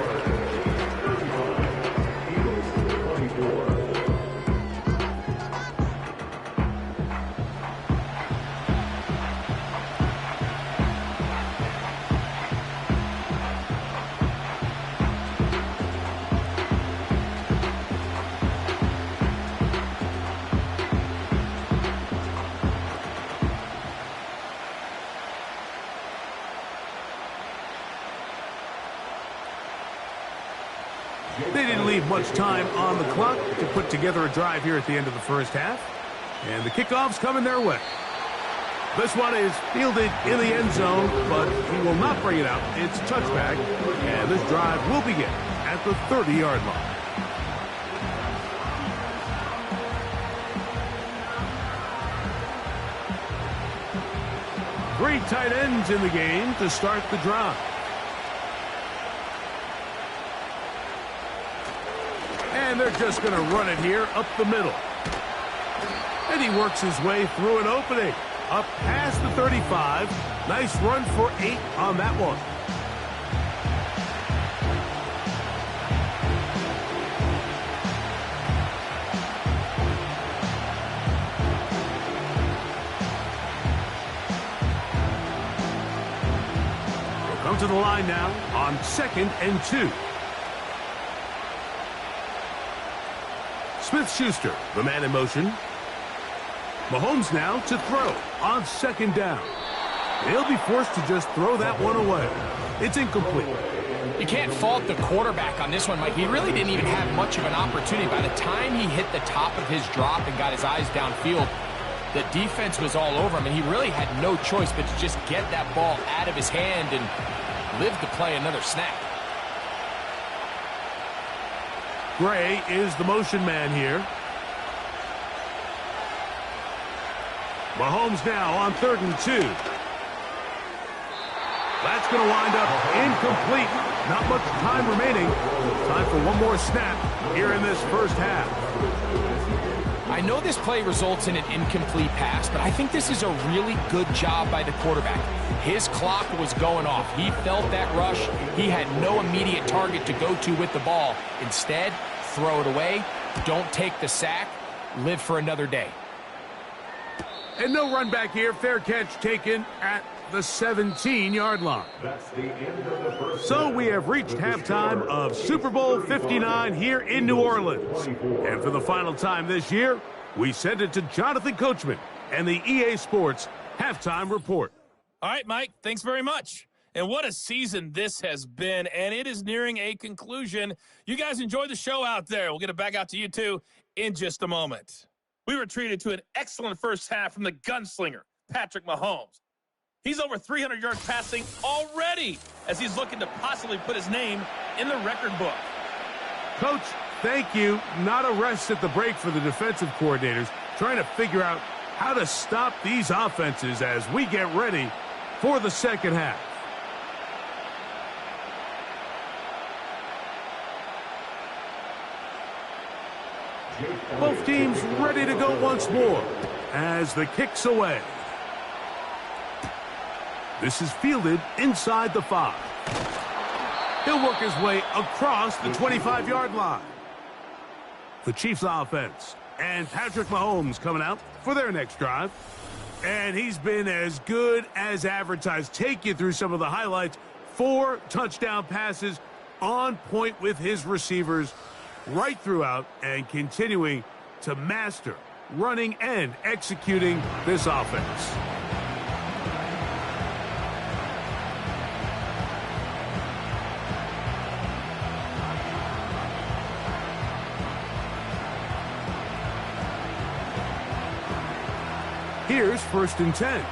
They didn't leave much time on the clock to put together a drive here at the end of the first half. And the kickoff's coming their way. This one is fielded in the end zone, but he will not bring it out. It's touchback, and this drive will begin at the 30-yard line. Three tight ends in the game to start the drive. And they're just going to run it here up the middle. And he works his way through an opening. Up past the 35. Nice run for 8 on that one. We'll come to the line now on 2nd and 2. Smith-Schuster, the man in motion. Mahomes now to throw on second down. He'll be forced to just throw that one away. It's incomplete. You can't fault the quarterback on this one, Mike. He really didn't even have much of an opportunity. By the time he hit the top of his drop and got his eyes downfield, the defense was all over him, and he really had no choice but to just get that ball out of his hand and live to play another snap. Gray is the motion man here. Mahomes now on 3rd and 2. That's going to wind up incomplete. Not much time remaining. Time for one more snap here in this first half. I know this play results in an incomplete pass, but I think this is a really good job by the quarterback. His clock was going off. He felt that rush. He had no immediate target to go to with the ball. Instead, throw it away. Don't take the sack. Live for another day. And no run back here. Fair catch taken at the 17-yard line. So we have reached halftime of Super Bowl 59 here in New Orleans. And for the final time this year, we send it to Jonathan Coachman and the EA Sports Halftime Report. All right, Mike, thanks very much. And what a season this has been, and it is nearing a conclusion. You guys enjoy the show out there. We'll get it back out to you, too, in just a moment. We were treated to an excellent first half from the gunslinger, Patrick Mahomes. He's over 300 yards passing already as he's looking to possibly put his name in the record book. Coach, thank you. Not a rest at the break for the defensive coordinators, trying to figure out how to stop these offenses as we get ready for the second half. Both teams ready to go once more as the kick's away. This is fielded inside the 5. He'll work his way across the 25-yard line. The Chiefs offense and Patrick Mahomes coming out for their next drive. And he's been as good as advertised. Take you through some of the highlights. 4 touchdown passes on point with his receivers right throughout and continuing to master running and executing this offense. Here's 1st and 10.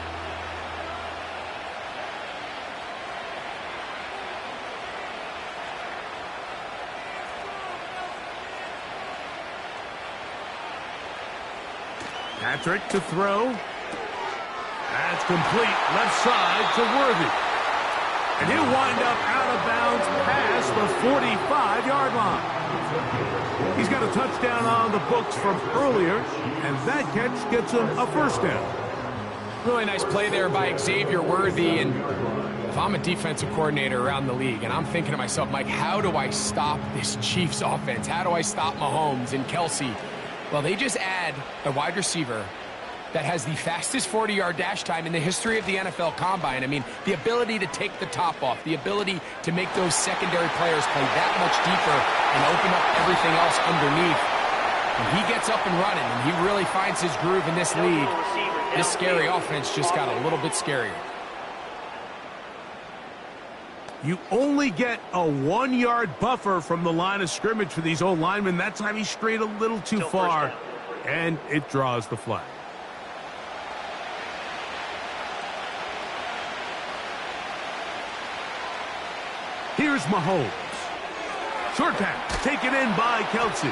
Patrick to throw. That's complete. Left side to Worthy. And he'll wind up out of bounds past the 45-yard line. He's got a touchdown on the books from earlier, and that catch gets him a first down. Really nice play there by Xavier Worthy. And if I'm a defensive coordinator around the league, and I'm thinking to myself, Mike, how do I stop this Chiefs offense? How do I stop Mahomes and Kelsey? Well, they just add a wide receiver that has the fastest 40-yard dash time in the history of the NFL Combine. I mean, the ability to take the top off, the ability to make those secondary players play that much deeper and open up everything else underneath. When he gets up and running and he really finds his groove in this league, this scary offense just got a little bit scarier. You only get a 1-yard buffer from the line of scrimmage for these old linemen. That time he strayed a little too far, and it draws the flag. Here's Mahomes. Short pass taken in by Kelsey.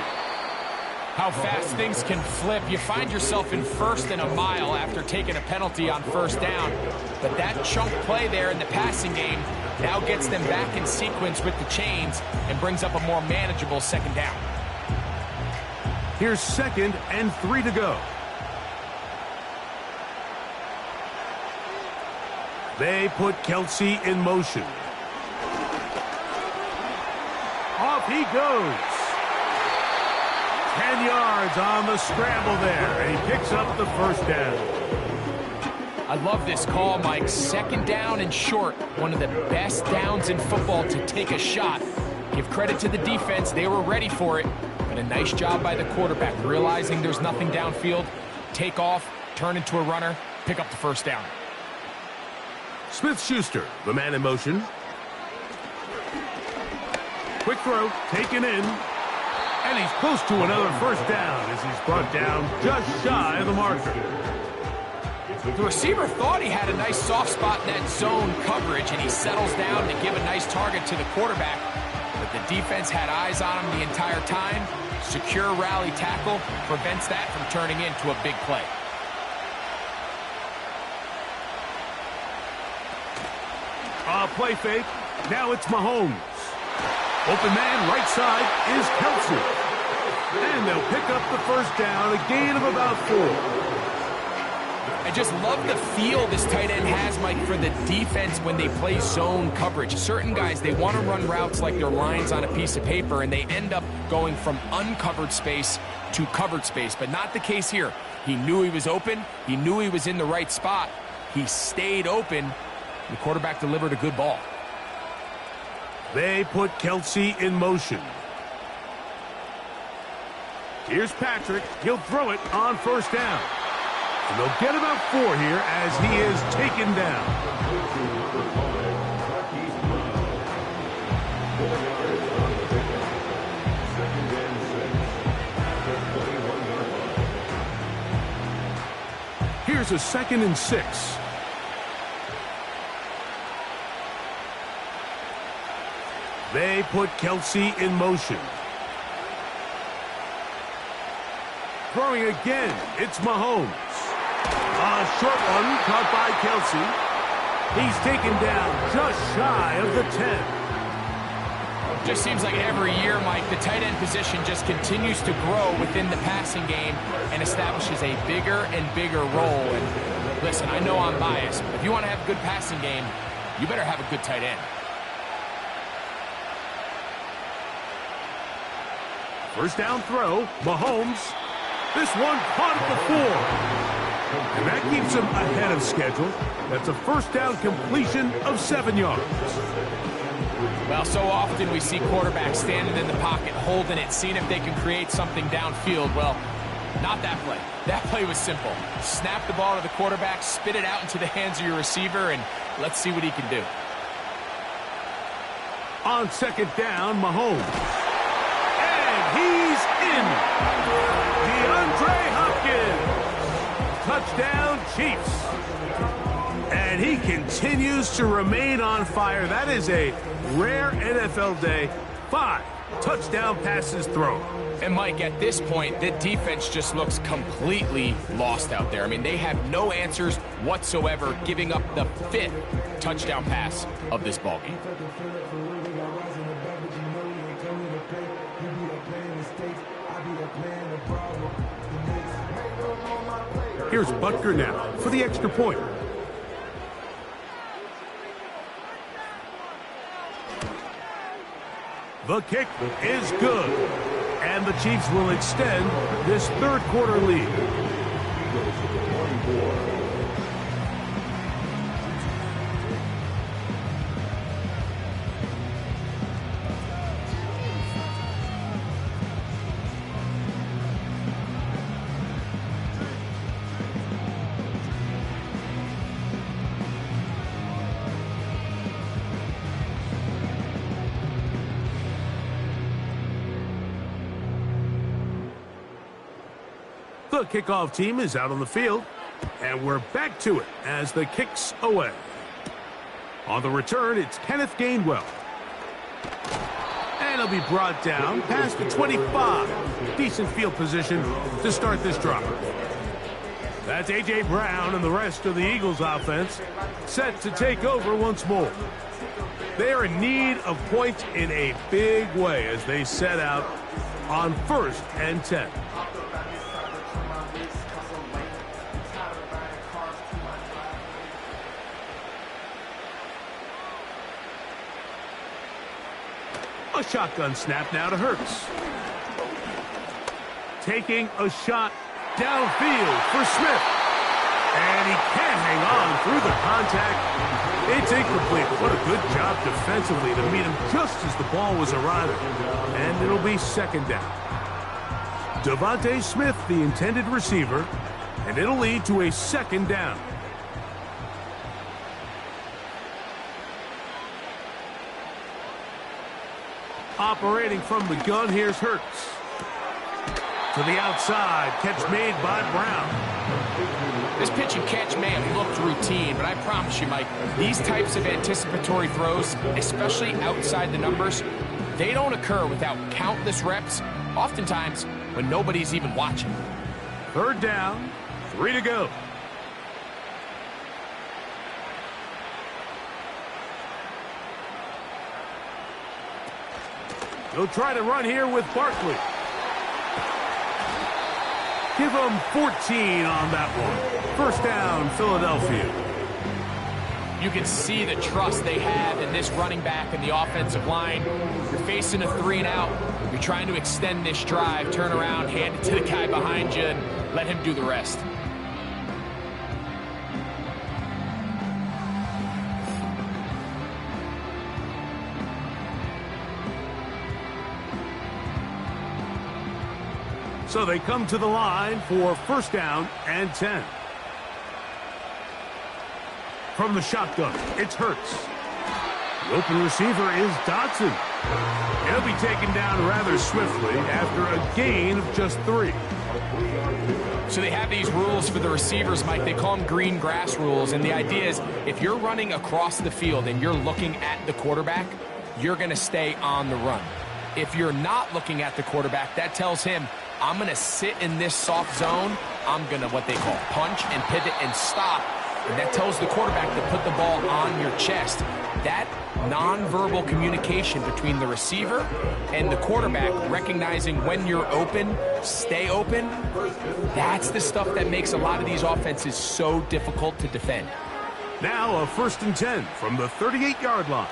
How fast things can flip. You find yourself in 1st and a mile after taking a penalty on 1st down. But that chunk play there in the passing game now gets them back in sequence with the chains and brings up a more manageable 2nd down. Here's 2nd and 3 to go. They put Kelsey in motion. Off he goes. 10 yards on the scramble there, and he picks up the first down. I love this call, Mike. 2nd down and short. One of the best downs in football to take a shot. Give credit to the defense. They were ready for it. But a nice job by the quarterback, realizing there's nothing downfield, take off, turn into a runner, pick up the first down. Smith-Schuster, the man in motion. Quick throw, taken in. And he's close to another first down as he's brought down just shy of the marker. The receiver thought he had a nice soft spot in that zone coverage, and he settles down to give a nice target to the quarterback. But the defense had eyes on him the entire time. Secure rally tackle prevents that from turning into a big play. Play fake. Now it's Mahomes. Open man right side is Kelsey. And they'll pick up the first down, a gain of about 4. I just love the feel this tight end has, Mike, for the defense when they play zone coverage. Certain guys, they want to run routes like they're lines on a piece of paper, and they end up going from uncovered space to covered space, but not the case here. He knew he was open. He knew he was in the right spot. He stayed open. The quarterback delivered a good ball. They put Kelsey in motion. Here's Patrick. He'll throw it on first down. And they'll get about 4 here as he is taken down. Here's a 2nd and 6. They put Kelsey in motion. Throwing again, it's Mahomes. A short one caught by Kelsey. He's taken down just shy of the 10. Just seems like every year, Mike, the tight end position just continues to grow within the passing game and establishes a bigger and bigger role. And listen, I know I'm biased, but if you want to have a good passing game, you better have a good tight end. First down throw, Mahomes. This one caught at the 4. And that keeps him ahead of schedule. That's a first down completion of 7 yards. Well, so often we see quarterbacks standing in the pocket, holding it, seeing if they can create something downfield. Well, not that play. That play was simple. Snap the ball to the quarterback, spit it out into the hands of your receiver, and let's see what he can do. On 2nd down, Mahomes. He's in. DeAndre Hopkins. Touchdown, Chiefs. And he continues to remain on fire. That is a rare NFL day. 5 touchdown passes thrown. And, Mike, at this point, the defense just looks completely lost out there. I mean, they have no answers whatsoever, giving up the 5th touchdown pass of this ballgame. Here's Butker now for the extra point. The kick is good. And the Chiefs will extend this 3rd quarter lead. The kickoff team is out on the field, and we're back to it as the kick's away. On the return, it's Kenneth Gainwell. And he'll be brought down past the 25. Decent field position to start this drive. That's A.J. Brown and the rest of the Eagles offense set to take over once more. They are in need of points in a big way as they set out on 1st and 10. A shotgun snap now to Hurts. Taking a shot downfield for Smith. And he can't hang on through the contact. It's incomplete. What a good job defensively to meet him just as the ball was arriving. And it'll be 2nd down. Devontae Smith, the intended receiver, and it'll lead to a second down. Operating from the gun, here's Hurts. To the outside, catch made by Brown. This pitch and catch may have looked routine, but I promise you, Mike, these types of anticipatory throws, especially outside the numbers, they don't occur without countless reps, oftentimes when nobody's even watching. Third down, 3 to go. He'll try to run here with Barkley. Give him 14 on that one. First down, Philadelphia. You can see the trust they have in this running back and the offensive line. You're facing a 3-and-out. You're trying to extend this drive, turn around, hand it to the guy behind you, and let him do the rest. So they come to the line for first down and 10. From the shotgun, it's Hurts. The open receiver is Dodson. He'll be taken down rather swiftly after a gain of just 3. So they have these rules for the receivers, Mike. They call them green grass rules. And the idea is if you're running across the field and you're looking at the quarterback, you're going to stay on the run. If you're not looking at the quarterback, that tells him, I'm going to sit in this soft zone. I'm going to, what they call, punch and pivot and stop. And that tells the quarterback to put the ball on your chest. That nonverbal communication between the receiver and the quarterback, recognizing when you're open, stay open, that's the stuff that makes a lot of these offenses so difficult to defend. Now a first and 10 from the 38-yard line.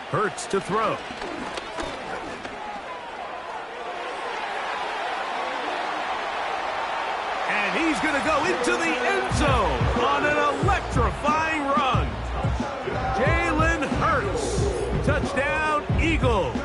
Hurts to throw. And he's going to go into the end zone on an electrifying run. Jalen Hurts. Touchdown, Eagles.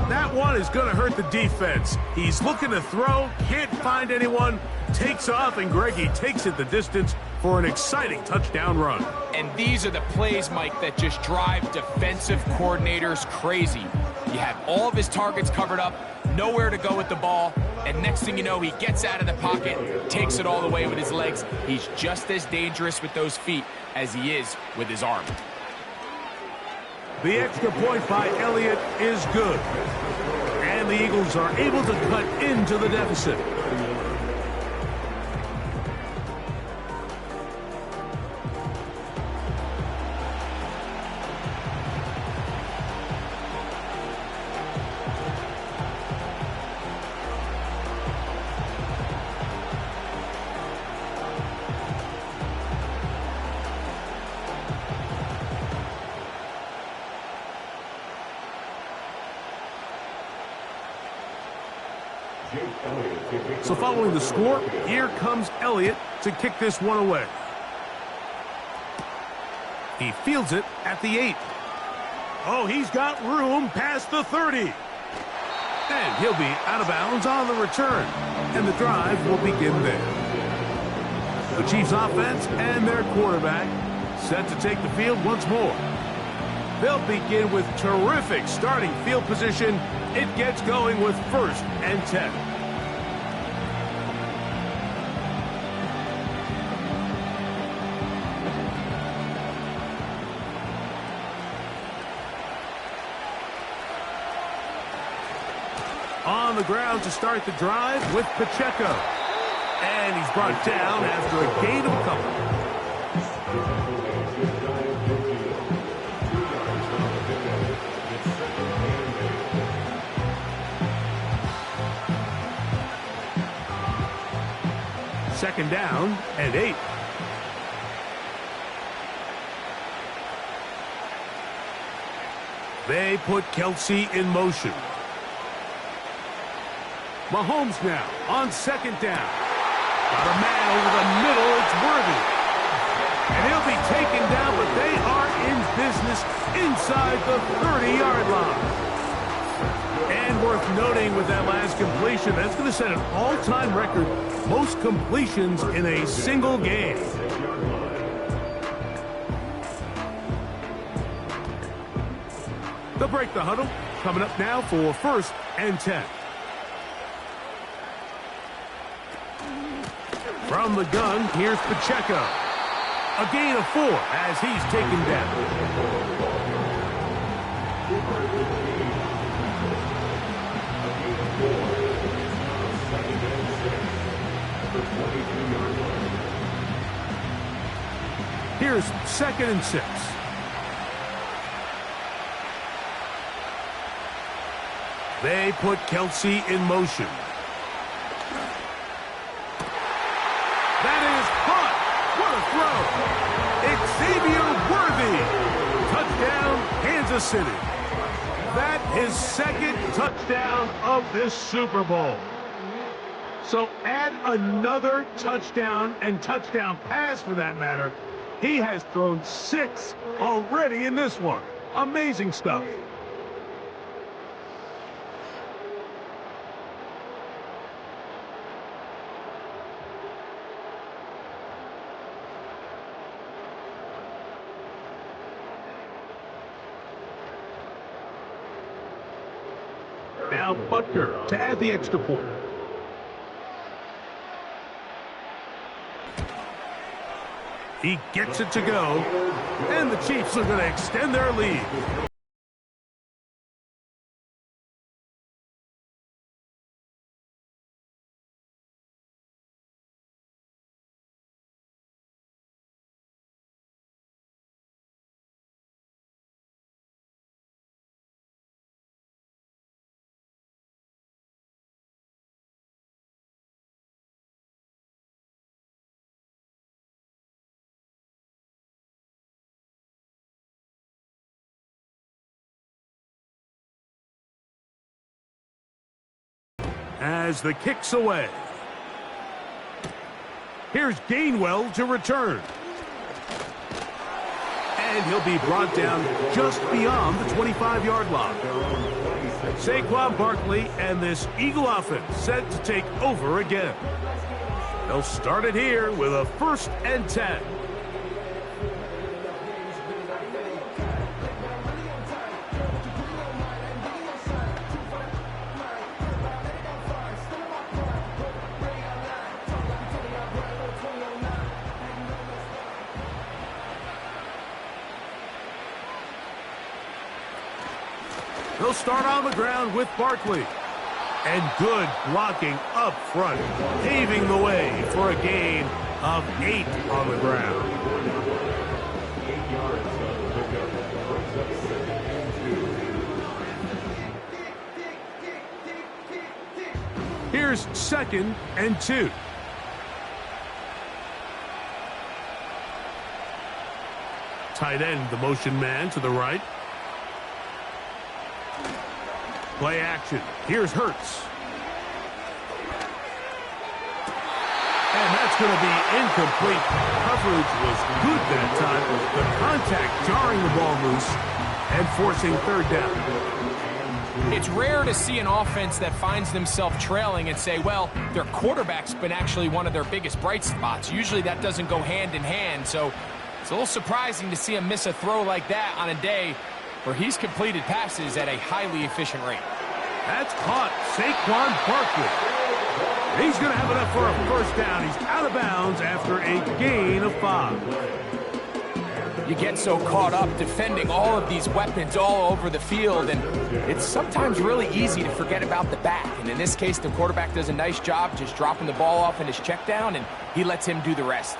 That one is going to hurt the defense. He's looking to throw, can't find anyone, takes off, and Greggy takes it the distance for an exciting touchdown run. And these are the plays, Mike, that just drive defensive coordinators crazy. You have all of his targets covered up, nowhere to go with the ball, and next thing you know, he gets out of the pocket, takes it all the way with his legs. He's just as dangerous with those feet as he is with his arm. The extra point by Elliott is good. And the Eagles are able to cut into the deficit. So following the score, here comes Elliott to kick this one away. He fields it at the 8. Oh, he's got room past the 30. And he'll be out of bounds on the return. And the drive will begin there. The Chiefs offense and their quarterback set to take the field once more. They'll begin with terrific starting field position. It gets going with first and 10. On the ground to start the drive with Pacheco. And he's brought down after a gain of a couple. Second down and 8. They put Kelsey in motion. Mahomes now on second down. Got a man over the middle. It's Worthy. And he'll be taken down, but they are in business pass inside the 30-yard line. And worth noting with that last completion, that's going to set an all-time record, most completions in a single game. They'll break the huddle. Coming up now for 1st and 10. From the gun, here's Pacheco. A gain of 4 as he's taken down. Here's 2nd and 6. They put Kelsey in motion. That is caught. What a throw. Xavier Worthy. Touchdown, Kansas City. That is 2nd touchdown of this Super Bowl. So add another touchdown and touchdown pass for that matter. He has thrown 6 already in this one. Amazing stuff. Now Butker to add the extra point. He gets it to go, and the Chiefs are going to extend their lead. As the kick's away. Here's Gainwell to return. And he'll be brought down just beyond the 25-yard line. Saquon Barkley and this Eagle offense set to take over again. They'll start it here with a 1st and 10. They'll start on the ground with Barkley. And good blocking up front, paving the way for a gain of 8 on the ground. 8 yards of the pickup. Brings up 2nd and 2. Here's 2nd and 2. Tight end, the motion man to the right. Play action. Here's Hurts. And that's going to be incomplete. Coverage was good that time. The contact jarring the ball loose and forcing 3rd down. It's rare to see an offense that finds themselves trailing and say, well, their quarterback's been actually one of their biggest bright spots. Usually that doesn't go hand in hand, so it's a little surprising to see him miss a throw like that on a day where he's completed passes at a highly efficient rate. That's caught. Saquon Barkley. He's going to have enough for a 1st down. He's out of bounds after a gain of 5. You get so caught up defending all of these weapons all over the field, and it's sometimes really easy to forget about the back. And in this case, the quarterback does a nice job just dropping the ball off in his check down, and he lets him do the rest.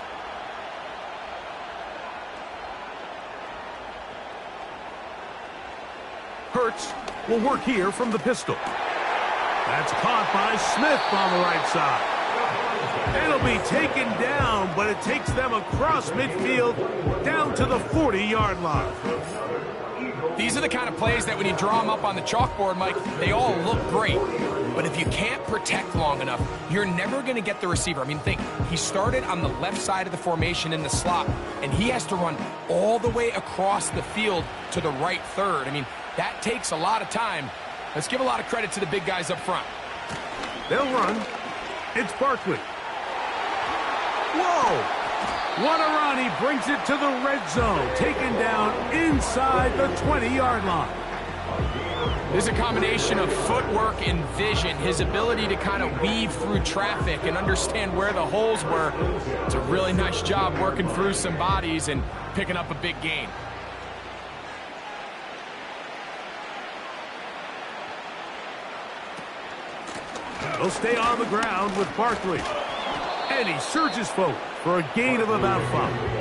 Hurts will work here from the pistol. That's caught by Smith on the right side. It'll be taken down, but it takes them across midfield down to the 40-yard line. These are the kind of plays that when you draw them up on the chalkboard, Mike, they all look great. But if you can't protect long enough, you're never going to get the receiver. I mean, think, he started on the left side of the formation in the slot, and he has to run all the way across the field to the right third. I mean, that takes a lot of time. Let's give a lot of credit to the big guys up front. They'll run. It's Barkley. Whoa! What a run. He brings it to the red zone. Taken down inside the 20-yard line. There's a combination of footwork and vision, his ability to kind of weave through traffic and understand where the holes were. It's a really nice job working through some bodies and picking up a big gain. He'll stay on the ground with Barkley. And he surges forward for a gain of about 5.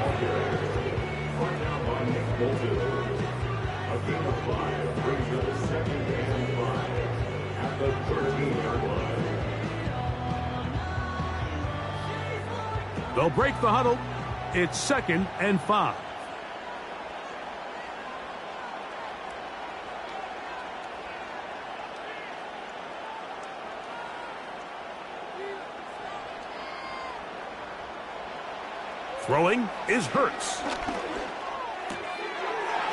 They'll break the huddle. It's 2nd and 5. Throwing is Hurts.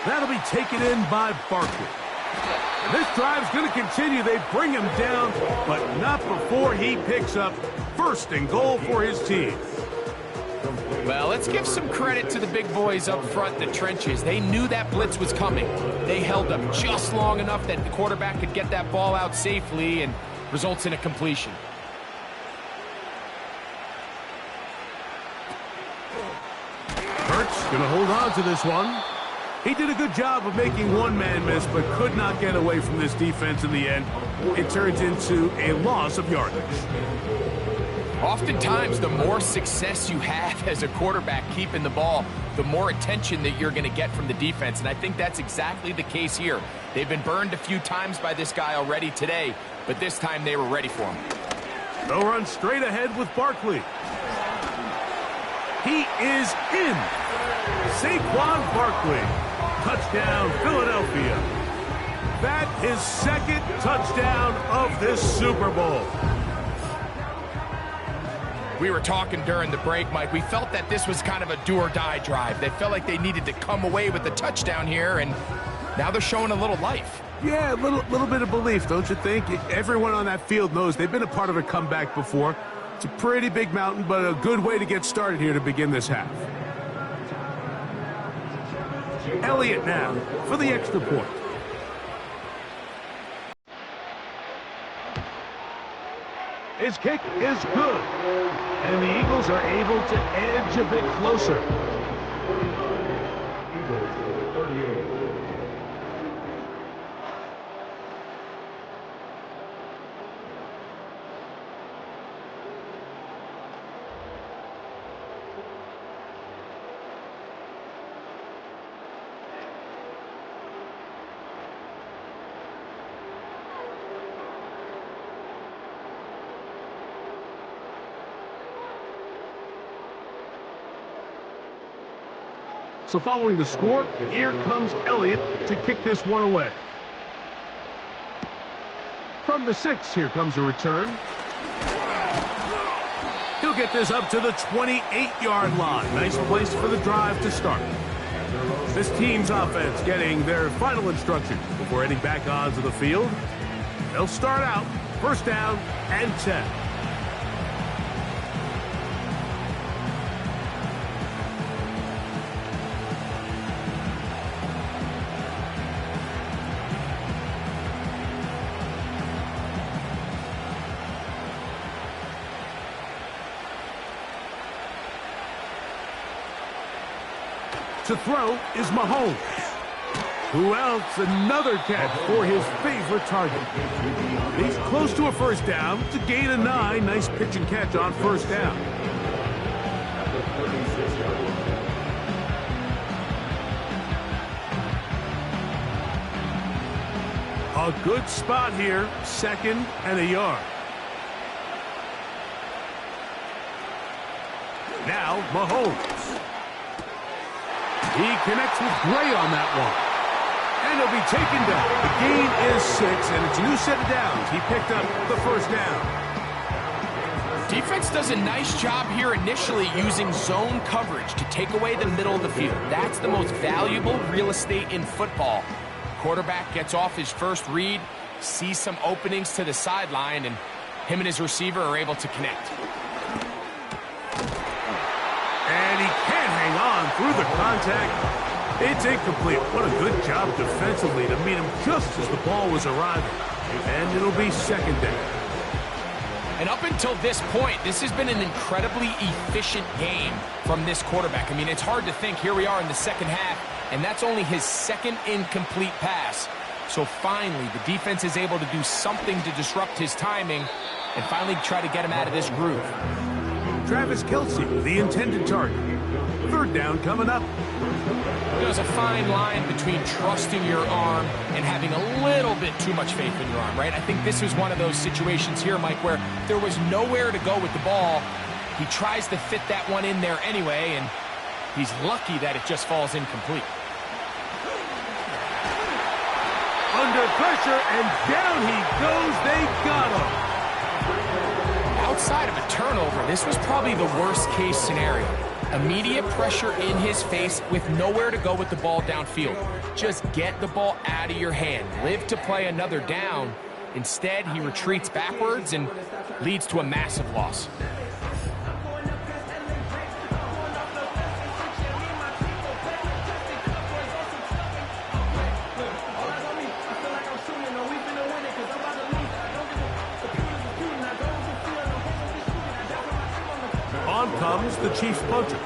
That'll be taken in by Barkley. This drive's going to continue. They bring him down, but not before he picks up 1st and goal for his team. Well, let's give some credit to the big boys up front in the trenches. They knew that blitz was coming. They held up just long enough that the quarterback could get that ball out safely and results in a completion. Hurts going to hold on to this one. He did a good job of making one man miss, but could not get away from this defense in the end. It turns into a loss of yardage. Oftentimes, the more success you have as a quarterback keeping the ball, the more attention that you're going to get from the defense, and I think that's exactly the case here. They've been burned a few times by this guy already today, but this time they were ready for him. They'll run straight ahead with Barkley. He is in. Saquon Barkley. Touchdown, Philadelphia. That is 2nd touchdown of this Super Bowl. We were talking during the break, Mike. We felt that this was kind of a do-or-die drive. They felt like they needed to come away with the touchdown here, and now they're showing a little life. Yeah, a little bit of belief, don't you think? Everyone on that field knows they've been a part of a comeback before. It's a pretty big mountain, but a good way to get started here to begin this half. Elliott now for the extra point. His kick is good, and the Eagles are able to edge a bit closer. So following the score, here comes Elliott to kick this one away. From the 6, here comes a return. He'll get this up to the 28-yard line. Nice place for the drive to start. This team's offense getting their final instruction before heading back onto the field. They'll start out 1st down and 10. To throw is Mahomes. Who else? Another catch for his favorite target. He's close to a 1st down. It's a gain of 9. Nice pitch and catch on 1st down. A good spot here. 2nd and a yard. Now Mahomes. He connects with Gray on that one. And he'll be taken down. The gain is 6, and it's a new set of downs. He picked up the first down. Defense does a nice job here initially using zone coverage to take away the middle of the field. That's the most valuable real estate in football. Quarterback gets off his first read, sees some openings to the sideline, and him and his receiver are able to connect. And he can't hang on through the contact. It's incomplete. What a good job defensively to meet him just as the ball was arriving. And it'll be second down. And up until this point, this has been an incredibly efficient game from this quarterback. I mean, it's hard to think. Here we are in the second half, and that's only his second incomplete pass. So finally, the defense is able to do something to disrupt his timing and finally try to get him out of this groove. Travis Kelce, the intended target. Third down coming up. There's a fine line between trusting your arm and having a little bit too much faith in your arm, right? I think this was one of those situations here, Mike, where there was nowhere to go with the ball. He tries to fit that one in there anyway, and he's lucky that it just falls incomplete. Under pressure, and down he goes. They got him. Outside of a turnover, this was probably the worst-case scenario. Immediate pressure in his face with nowhere to go with the ball downfield. Just get the ball out of your hand. Live to play another down. Instead, he retreats backwards and leads to a massive loss. On comes the Chiefs punter,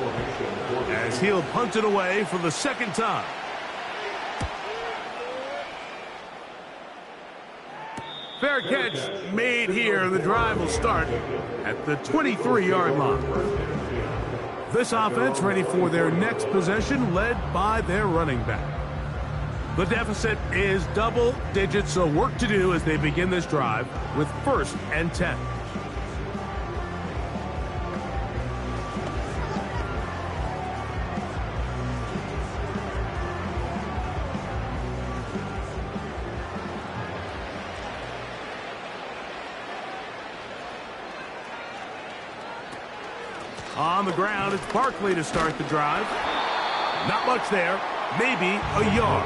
as he'll punt it away for the second time. Fair catch made here. The drive will start at the 23-yard line. This offense ready for their next possession, led by their running back. The deficit is double digits, so work to do as they begin this drive with 1st and 10. On the ground, it's Barkley to start the drive. Not much there, maybe a yard.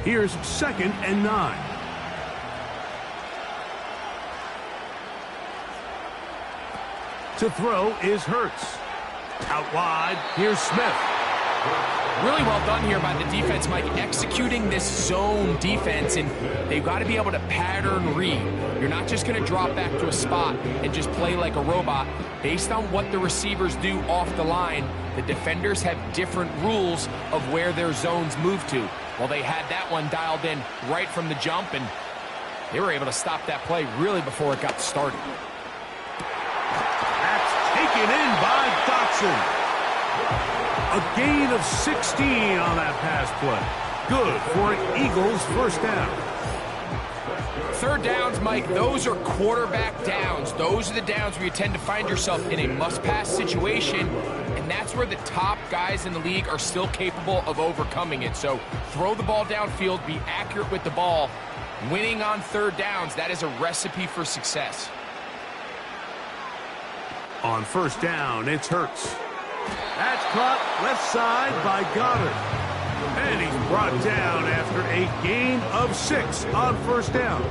Here's 2nd and 9. To throw is Hurts. Out wide, here's Smith. Really well done here by the defense, Mike, executing this zone defense, and they've got to be able to pattern read. You're not just going to drop back to a spot and just play like a robot. Based on what the receivers do off the line, the defenders have different rules of where their zones move to. Well, they had that one dialed in right from the jump, and they were able to stop that play really before it got started. That's taken in by Dotson. A gain of 16 on that pass play. Good for an Eagles first down. Third downs, Mike, those are quarterback downs. Those are the downs where you tend to find yourself in a must-pass situation, and that's where the top guys in the league are still capable of overcoming it. So throw the ball downfield, be accurate with the ball. Winning on third downs, that is a recipe for success. On first down, it's Hurts. That's caught left side by Goddard. And he's brought down after a gain of 6 on first down.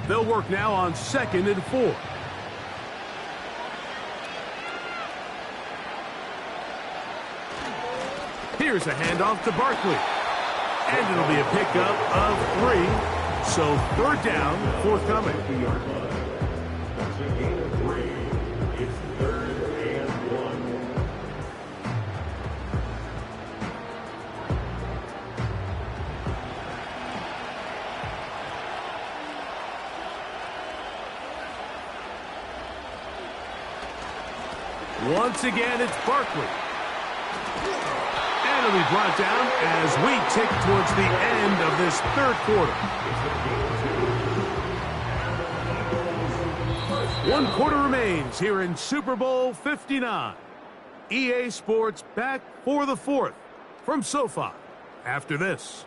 They'll work now on 2nd and 4. Here's a handoff to Barkley. And it'll be a pickup of 3. So 3rd down, forthcoming. Once again, it's Barkley. And it'll be brought down as we tick towards the end of this third quarter. 1 quarter remains here in Super Bowl 59. EA Sports back for the fourth from SoFi after this.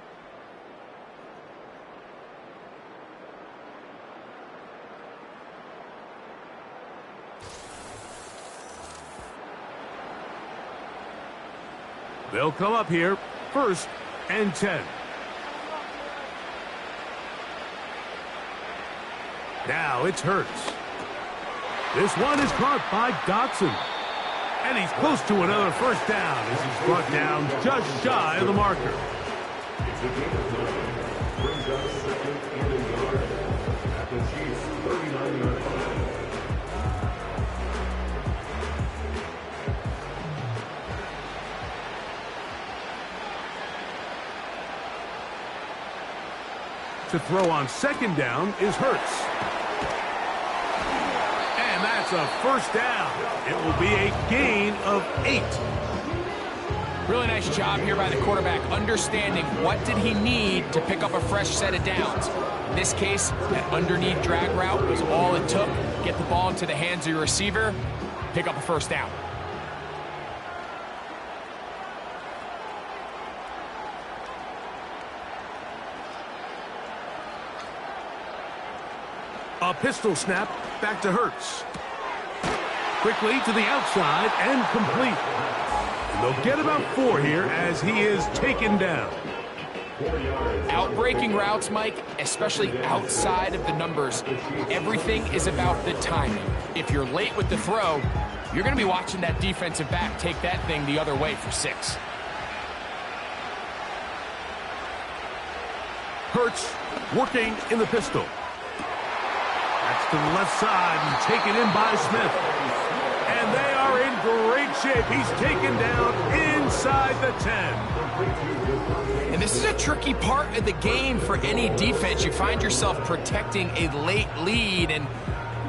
They'll come up here, 1st and 10. Now it's Hurts. This one is caught by Dotson. And he's close to another first down as he's brought down just shy of the marker. It's a game of 9. Brings up 2nd and a yard at the Chiefs' 39-yard line. To throw on 2nd down is Hurts. And that's a first down. It will be a gain of 8. Really nice job here by the quarterback, understanding what did he need to pick up a fresh set of downs. In this case, that underneath drag route was all it took. Get the ball into the hands of your receiver, pick up a first down. A pistol snap back to Hurts. Quickly to the outside and complete. And they'll get about 4 here as he is taken down. Outbreaking routes, Mike, especially outside of the numbers, everything is about the timing. If you're late with the throw, you're going to be watching that defensive back take that thing the other way for 6. Hurts working in the pistol. That's to the left side and taken in by Smith. And they are in great shape. He's taken down inside the 10. And this is a tricky part of the game for any defense. You find yourself protecting a late lead, and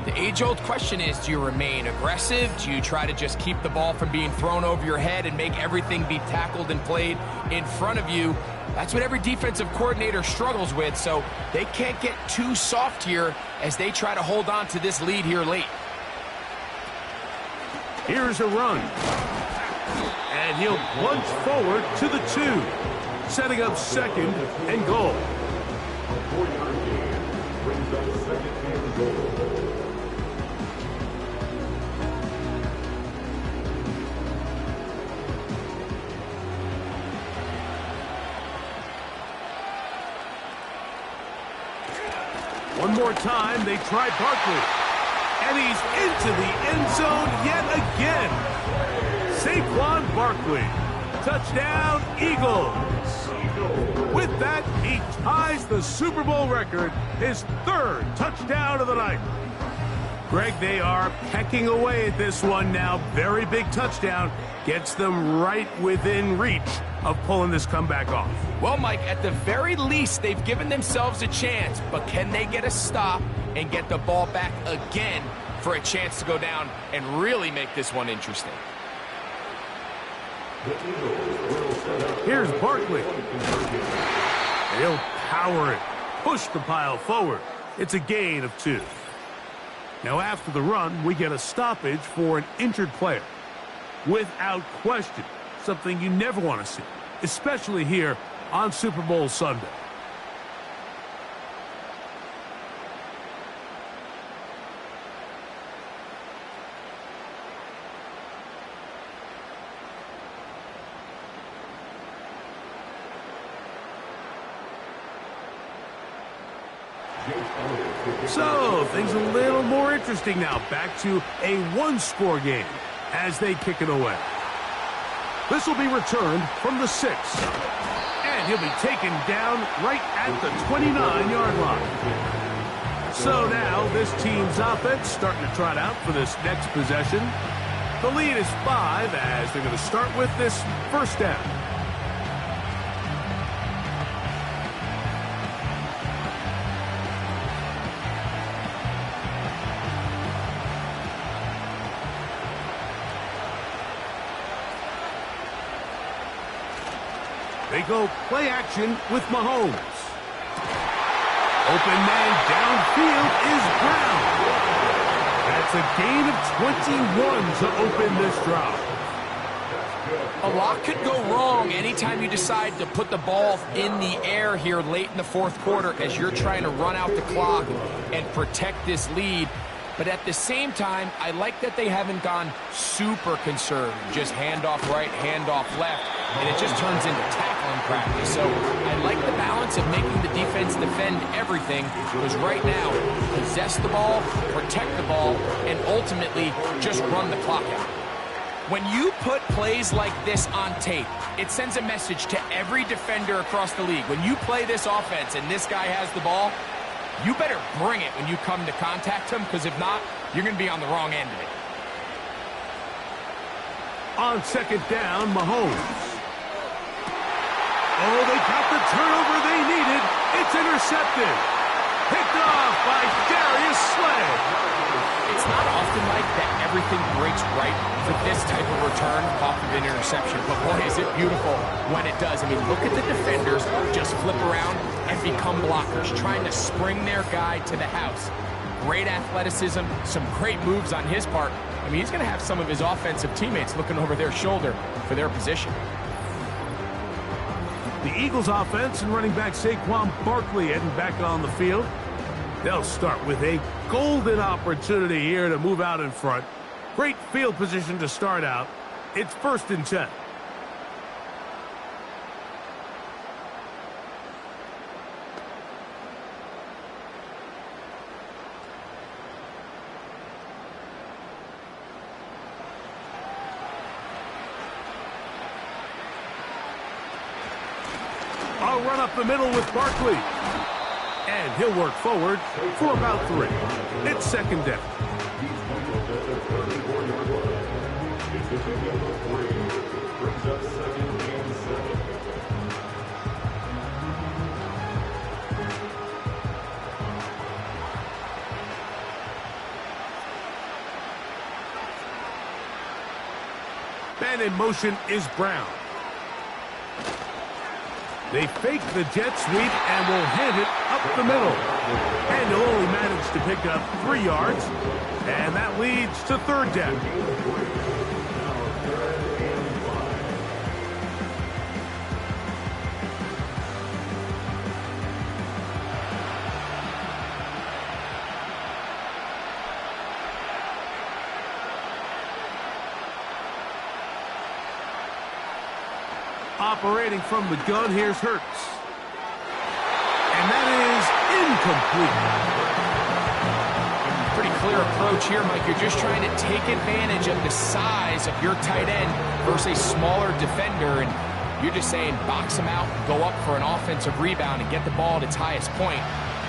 the age-old question is, do you remain aggressive? Do you try to just keep the ball from being thrown over your head and make everything be tackled and played in front of you? That's what every defensive coordinator struggles with, so they can't get too soft here as they try to hold on to this lead here late. Here's a run. And he'll plunge forward to the 2, setting up 2nd and goal. A 4-yard gain brings up 2nd and goal. One more time, they try Barkley. And he's into the end zone yet again. Saquon Barkley. Touchdown, Eagles. With that, he ties the Super Bowl record, his 3rd touchdown of the night. Greg, they are pecking away at this one now. Very big touchdown. Gets them right within reach of pulling this comeback off. Well, Mike, at the very least, they've given themselves a chance, but can they get a stop and get the ball back again for a chance to go down and really make this one interesting? Here's Barkley. He'll power it, push the pile forward. It's a gain of 2. Now, after the run, we get a stoppage for an injured player. Without question, something you never want to see, especially here on Super Bowl Sunday. So, things a little more interesting now. Back to a 1-score game as they kick it away. This will be returned from the 6. And he'll be taken down right at the 29-yard line. So now this team's offense starting to trot out for this next possession. The lead is 5 as they're going to start with this first down. They go play action with Mahomes. Open man downfield is Brown. That's a gain of 21 to open this drive. A lot could go wrong anytime you decide to put the ball in the air here late in the fourth quarter as you're trying to run out the clock and protect this lead. But at the same time, I like that they haven't gone super conservative. Just handoff right, handoff left, and it just turns into tackling practice. So I like the balance of making the defense defend everything, because right now, possess the ball, protect the ball, and ultimately just run the clock out. When you put plays like this on tape, it sends a message to every defender across the league. When you play this offense and this guy has the ball, you better bring it when you come to contact him, because if not, you're going to be on the wrong end of it. On second down, Mahomes. Oh, they got the turnover they needed. It's intercepted. Picked off by Darius Slay. It's not often like that everything breaks right for this type of return off of an interception, but boy, is it beautiful when it does. I mean, look at the defenders just flip around and become blockers, trying to spring their guy to the house. Great athleticism, some great moves on his part. I mean, he's going to have some of his offensive teammates looking over their shoulder for their position. The Eagles offense and running back Saquon Barkley heading back on the field. They'll start with a golden opportunity here to move out in front. Great field position to start out. It's 1st and 10. I'll run up the middle with Barkley. And he'll work forward for about 3. It's 2nd down. Man in motion is Brown. They fake the jet sweep and will hand it up the middle. And he'll only manage to pick up 3 yards. And that leads to 3rd down. Operating from the gun, here's Hurts. And that is incomplete. Pretty clear approach here, Mike. You're just trying to take advantage of the size of your tight end versus a smaller defender, and you're just saying box him out, go up for an offensive rebound, and get the ball at its highest point.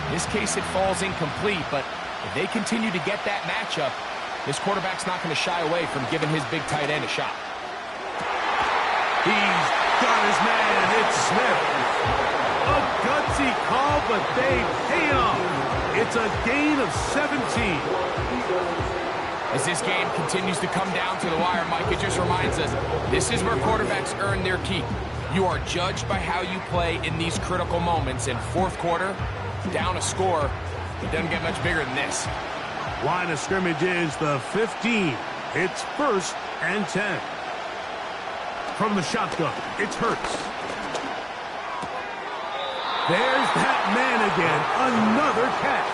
In this case, it falls incomplete, but if they continue to get that matchup, this quarterback's not going to shy away from giving his big tight end a shot. He's got his man. It's Smith. A gutsy call, but they pay off. It's a gain of 17. As this game continues to come down to the wire, Mike, it just reminds us, this is where quarterbacks earn their keep. You are judged by how you play in these critical moments. In fourth quarter, down a score, it doesn't get much bigger than this. Line of scrimmage is the 15. It's 1st and 10. From the shotgun, it's Hurts. There's that man again. Another catch.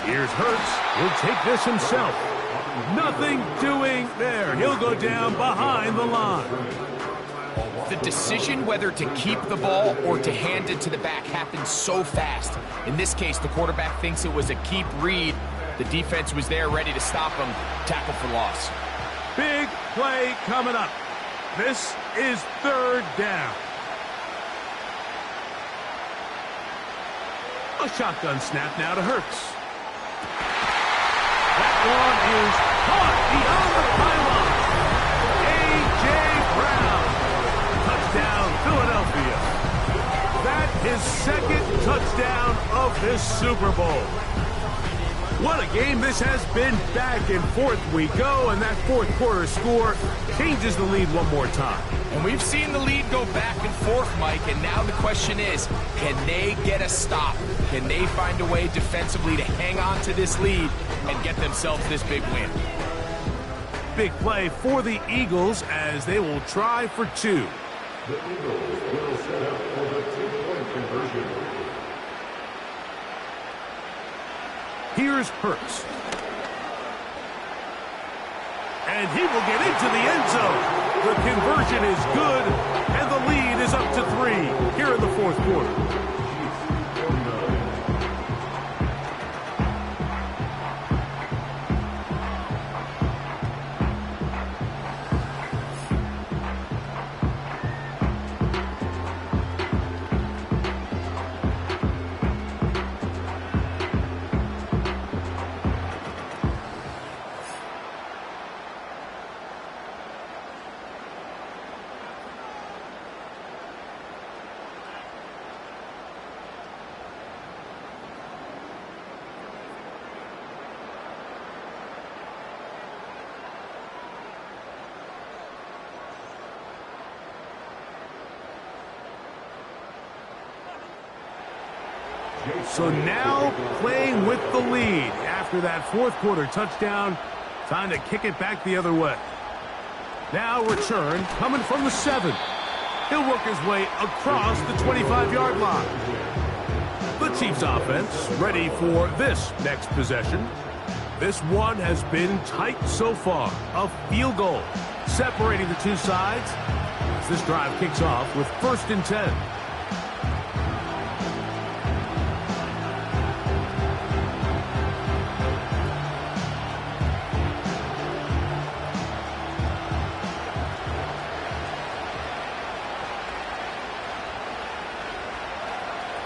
Here's Hurts. He'll take this himself. Nothing doing there. He'll go down behind the line. The decision whether to keep the ball or to hand it to the back happens so fast. In this case, the quarterback thinks it was a keep read. The defense was there ready to stop him. Tackle for loss. Big play coming up. This is 3rd down. A shotgun snap now to Hurts. That one is caught beyond the the Super Bowl. What a game this has been. Back and forth we go, and that fourth quarter score changes the lead one more time. And we've seen the lead go back and forth, Mike, and now the question is, can they get a stop? Can they find a way defensively to hang on to this lead and get themselves this big win? Big play for the Eagles as they will try for two. The Eagles will set up for the two-point conversion. Here's Hurts. And he will get into the end zone. The conversion is good, and the lead is up to 3 here in the fourth quarter. So now playing with the lead after that fourth quarter touchdown. Time to kick it back the other way. Now return coming from the 7. He'll work his way across the 25-yard line. The Chiefs offense ready for this next possession. This one has been tight so far. A field goal separating the two sides as this drive kicks off with 1st and 10.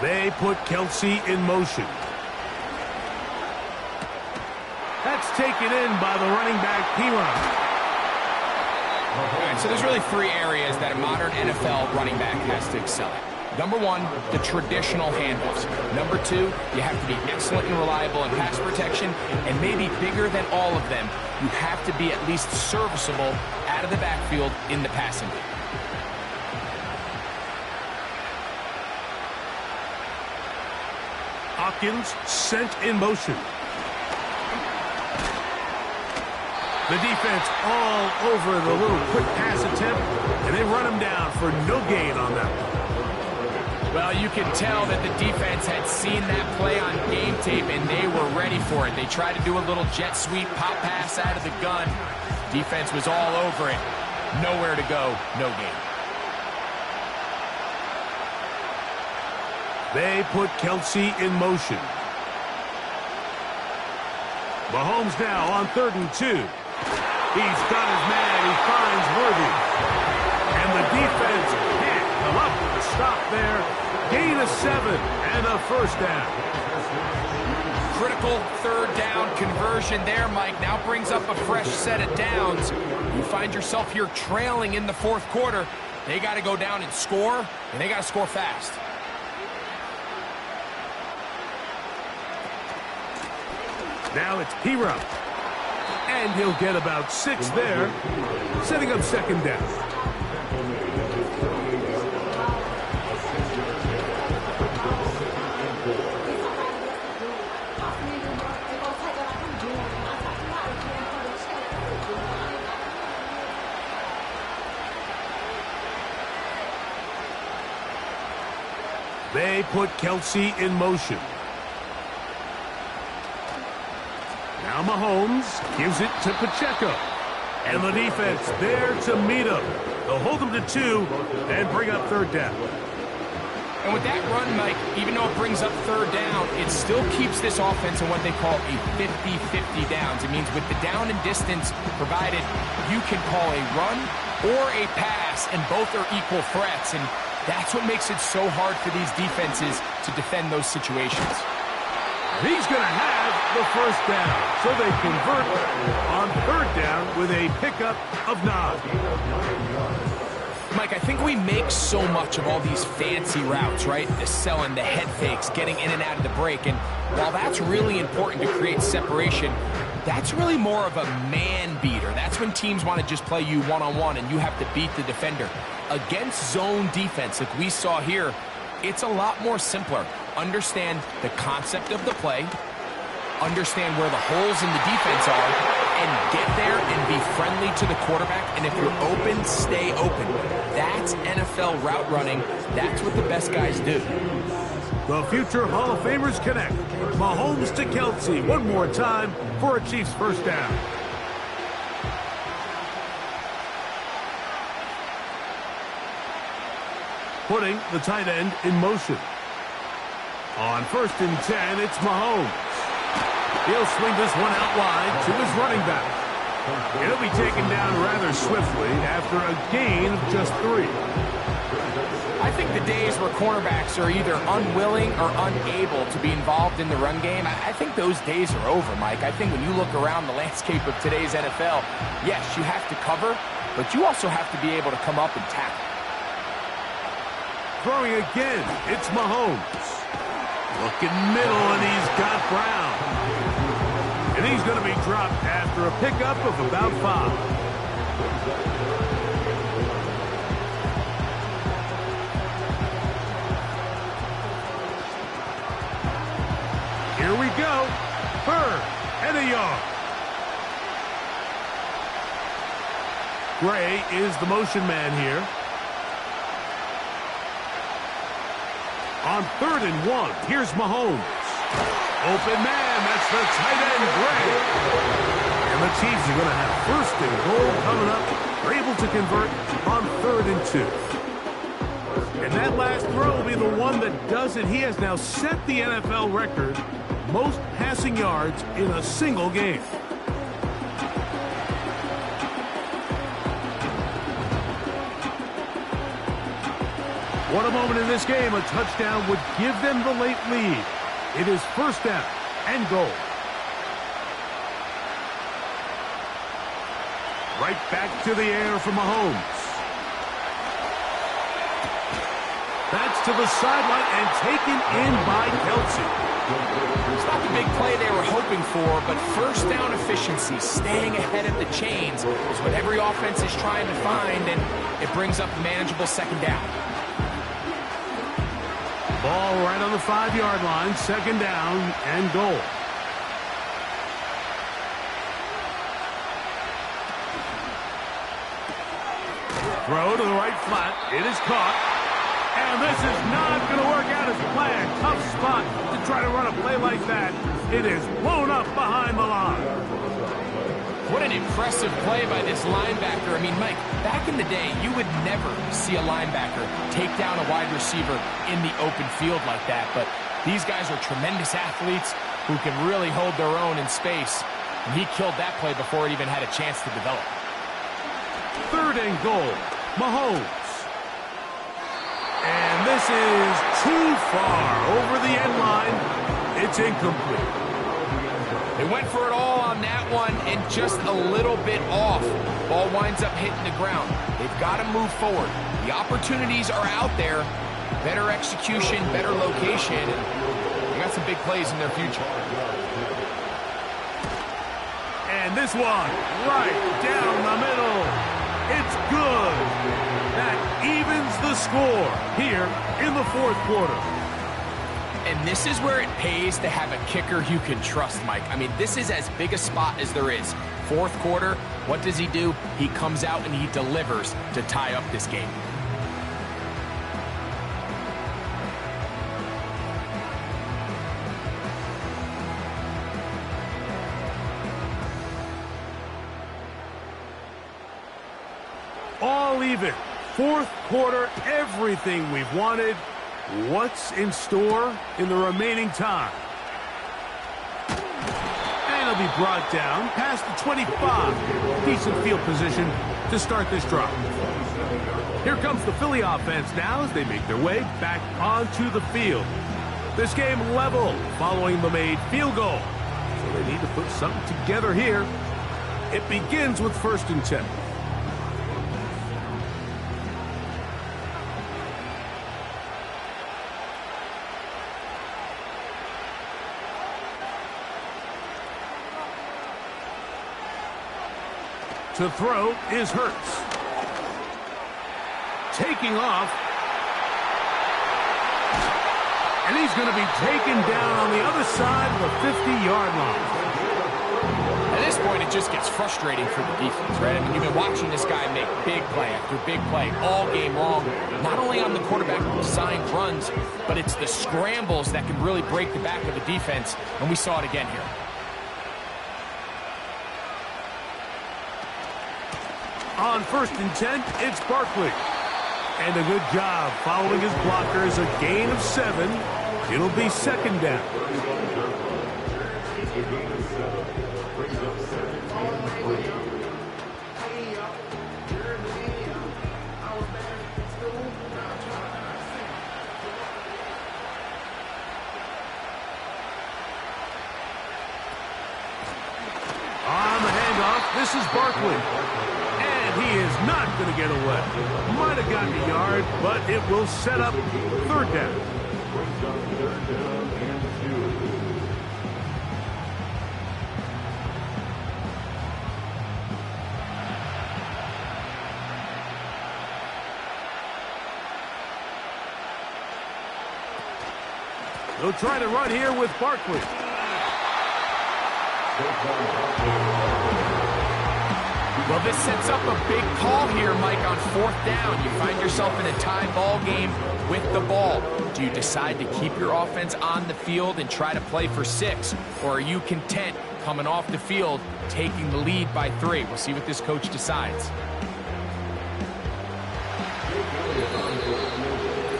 They put Kelsey in motion. That's taken in by the running back, Qtrs. All right, so there's really 3 areas that a modern NFL running back has to excel at. Number 1, the traditional handoffs. Number 2, you have to be excellent and reliable in pass protection. And maybe bigger than all of them, you have to be at least serviceable out of the backfield in the passing game. Hopkins sent in motion. The defense all over the little quick pass attempt, and they run him down for no gain on that one. Well, you can tell that the defense had seen that play on game tape, and they were ready for it. They tried to do a little jet sweep pop pass out of the gun. Defense was all over it. Nowhere to go, no gain. They put Kelsey in motion. Mahomes now on 3rd and 2. He's got his man. He finds Worthy. And the defense can't come up with a stop there. Gain of 7 and a 1st down. Critical 3rd down conversion there, Mike. Now brings up a fresh set of downs. You find yourself here trailing in the 4th quarter. They got to go down and score, and they got to score fast. Now it's Qtrs. And he'll get about 6 there, setting up 2nd down. They put Kelsey in motion. Now Mahomes gives it to Pacheco. And the defense there to meet him. They'll hold him to 2 and bring up 3rd down. And with that run, Mike, even though it brings up 3rd down, it still keeps this offense in what they call a 50-50 downs. It means with the down and distance provided, you can call a run or a pass, and both are equal threats. And that's what makes it so hard for these defenses to defend those situations. He's going to have the 1st down. So they convert on 3rd down with a pickup of 9. Mike, I think we make so much of all these fancy routes, right? The selling, the head fakes, getting in and out of the break. And while that's really important to create separation, that's really more of a man beater. That's when teams want to just play you one-on-one and you have to beat the defender. Against zone defense, like we saw here, it's a lot more simpler. Understand the concept of the play, understand where the holes in the defense are, and get there and be friendly to the quarterback. And if you're open, stay open. That's NFL route running. That's what the best guys do. The future Hall of Famers connect. Mahomes to Kelsey one more time for a Chiefs first down. Putting the tight end in motion. On 1st and 10, it's Mahomes. He'll swing this one out wide to his running back. It'll be taken down rather swiftly after a gain of just 3. I think the days where cornerbacks are either unwilling or unable to be involved in the run game, I think those days are over, Mike. I think when you look around the landscape of today's NFL, yes, you have to cover, but you also have to be able to come up and tackle. Throwing again, it's Mahomes. Looking middle, and he's got Brown. And he's going to be dropped after a pickup of about 5. Here we go. Bird and a yard. Gray is the motion man here. On 3rd and 1, here's Mahomes. Open man, that's the tight end, Gray. And the Chiefs are going to have 1st and goal coming up. They're able to convert on 3rd and 2. And that last throw will be the one that does it. He has now set the NFL record, most passing yards in a single game. What a moment in this game. A touchdown would give them the late lead. It is 1st down and goal. Right back to the air for Mahomes. That's to the sideline and taken in by Kelsey. It's not the big play they were hoping for, but 1st down efficiency, staying ahead of the chains, is what every offense is trying to find, and it brings up a manageable 2nd down. Ball right on the 5-yard line, 2nd down and goal. Throw to the right flat. It is caught. And this is not going to work out as planned. Tough spot to try to run a play like that. It is blown up behind the line. What an impressive play by this linebacker. I mean, Mike, back in the day, you would never see a linebacker take down a wide receiver in the open field like that. But these guys are tremendous athletes who can really hold their own in space. And he killed that play before it even had a chance to develop. 3rd and goal. Mahomes. And this is too far over the end line. It's incomplete. They went for it all on that one and just a little bit off. Ball winds up hitting the ground. They've got to move forward. The opportunities are out there. Better execution, better location, and they got some big plays in their future. And this one, right down the middle. It's good. That evens the score here in the 4th quarter. And this is where it pays to have a kicker you can trust, Mike. I mean, this is as big a spot as there is. 4th quarter, what does he do? He comes out and he delivers to tie up this game. All even. 4th quarter, everything we've wanted. What's in store in the remaining time? And he'll be brought down past the 25. Decent field position to start this drive. Here comes the Philly offense now as they make their way back onto the field. This game level following the made field goal. So they need to put something together here. It begins with 1st and 10. To throw is Hurts. Taking off. And he's going to be taken down on the other side of the 50-yard line. At this point, it just gets frustrating for the defense, right? I mean, you've been watching this guy make big play after big play all game long, not only on the quarterback designed runs, but it's the scrambles that can really break the back of a defense, and we saw it again here. On 1st and 10, it's Barkley. And a good job following his blockers, a gain of 7. It'll be 2nd down. On the handoff, this is Barkley. And he is not going to get away. Might have gotten a yard, but it will set up 3rd down. They'll try to run here with Barkley. Well, this sets up a big call here, Mike, on 4th down. You find yourself in a tie ball game with the ball. Do you decide to keep your offense on the field and try to play for 6? Or are you content coming off the field, taking the lead by 3? We'll see what this coach decides.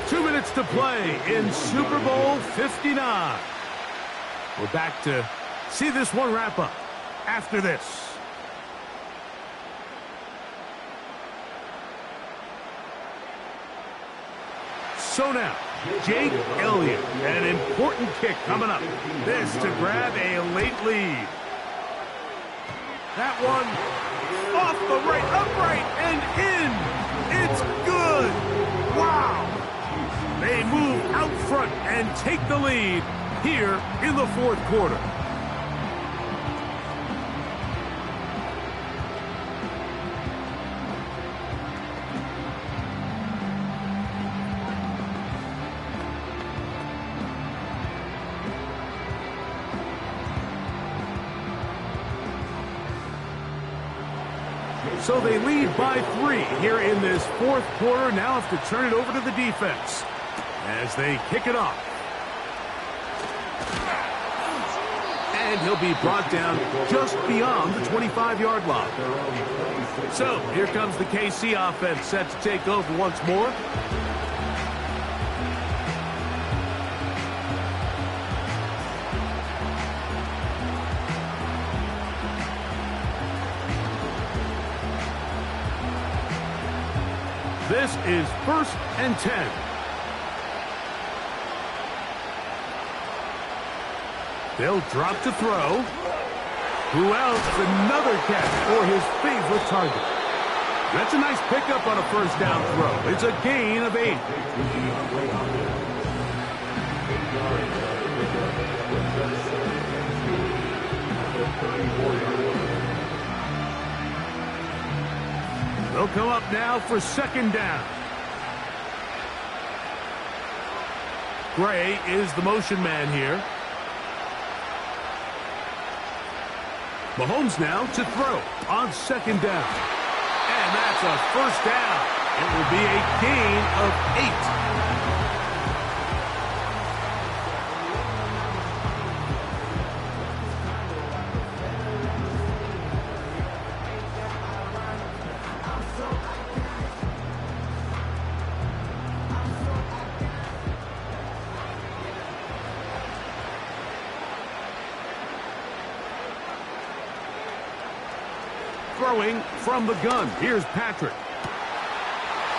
2 minutes to play in Super Bowl 59. We're back to see this one wrap up after this. So now, Jake Elliott, an important kick coming up. This to grab a late lead. That one off the right, upright, and in. It's good. Wow. They move out front and take the lead here in the 4th quarter. So they lead by 3 here in this 4th quarter. Now have to turn it over to the defense as they kick it off. And he'll be brought down just beyond the 25-yard line. So here comes the KC offense set to take over once more. This is 1st and 10. They'll drop to throw. Who else? Another catch for his favorite target. That's a nice pickup on a 1st down throw. It's a gain of 8. They'll come up now for 2nd down. Gray is the motion man here. Mahomes now to throw on 2nd down. And that's a 1st down. It will be a gain of 8. Throwing from the gun. Here's Patrick.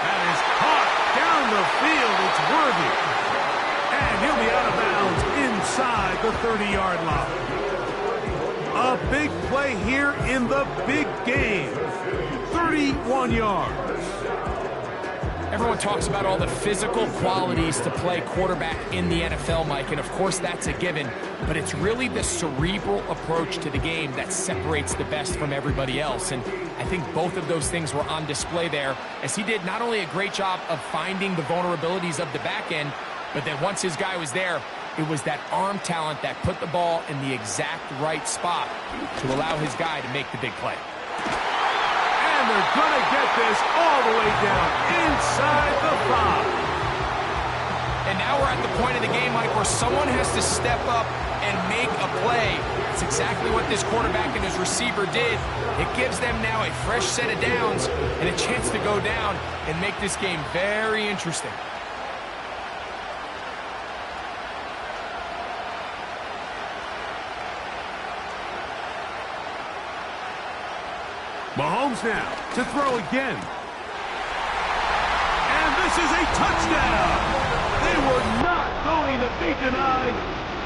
That is caught down the field. It's Worthy. And he'll be out of bounds inside the 30-yard line. A big play here in the big game. 31 yards. everyone talks about all the physical qualities to play quarterback in the NFL, Mike, and of course that's a given, but it's really the cerebral approach to the game that separates the best from everybody else, and I think both of those things were on display there, as he did not only a great job of finding the vulnerabilities of the back end, but then once his guy was there, it was that arm talent that put the ball in the exact right spot to allow his guy to make the big play. And they're going to get this all the way down inside the 5. And now we're at the point of the game, Mike, where someone has to step up and make a play. That's exactly what this quarterback and his receiver did. It gives them now a fresh set of downs and a chance to go down and make this game very interesting. Mahomes now to throw again. And this is a touchdown. They were not going to be denied,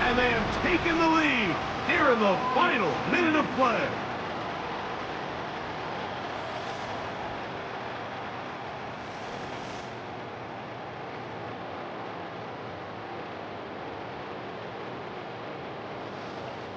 and they have taken the lead here in the final minute of play.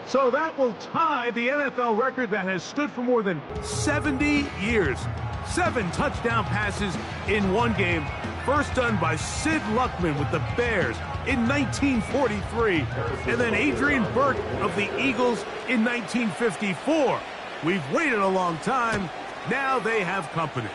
So that will tie the NFL record that has stood for more than 70 years. 7 touchdown passes in one game. First done by Sid Luckman with the Bears in 1943. And then Adrian Burke of the Eagles in 1954. We've waited a long time. Now they have company.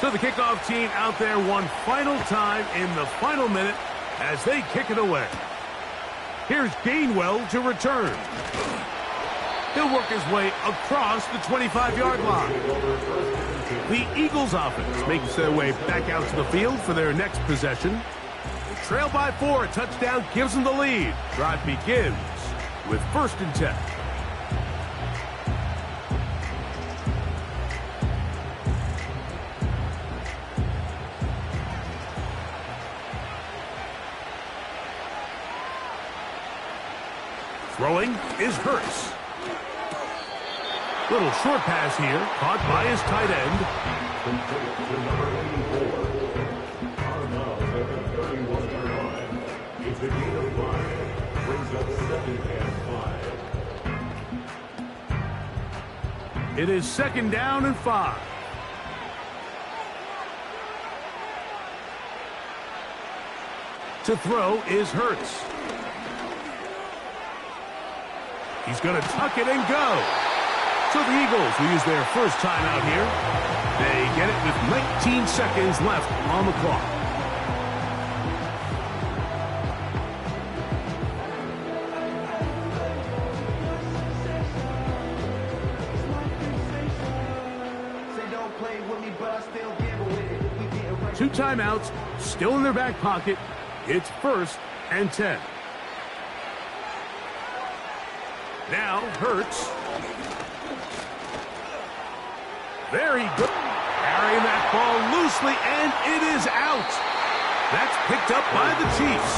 So the kickoff team out there one final time in the final minute as they kick it away. Here's Gainwell to return. He'll work his way across the 25-yard line. The Eagles offense makes their way back out to the field for their next possession. They trail by 4. A touchdown gives them the lead. Drive begins with 1st and 10. Throwing is Hurts. Little short pass here, caught by his tight end. It's a gain of 5. Brings up 2nd and 5. It is 2nd down and 5. To throw is Hurts. He's going to tuck it and go. So the Eagles will use their first timeout here. They get it with 19 seconds left on the clock. Two timeouts still in their back pocket. It's 1st and 10. Now Hurts. Very good. Carrying that ball loosely, and it is out. That's picked up by the Chiefs.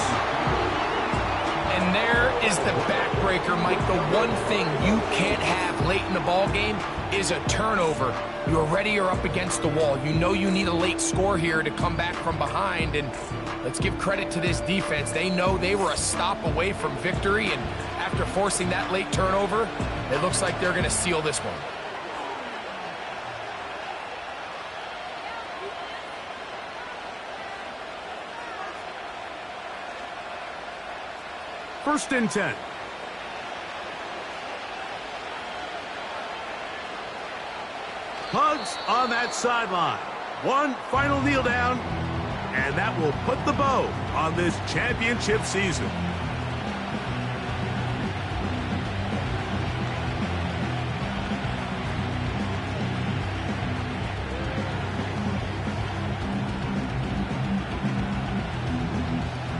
And there is the backbreaker, Mike. The one thing you can't have late in the ball game is a turnover. You're ready or up against the wall. You know you need a late score here to come back from behind, and let's give credit to this defense. They know they were a stop away from victory, and after forcing that late turnover, it looks like they're going to seal this one. First and 10. Pugs on that sideline. One final kneel down, and that will put the bow on this championship season.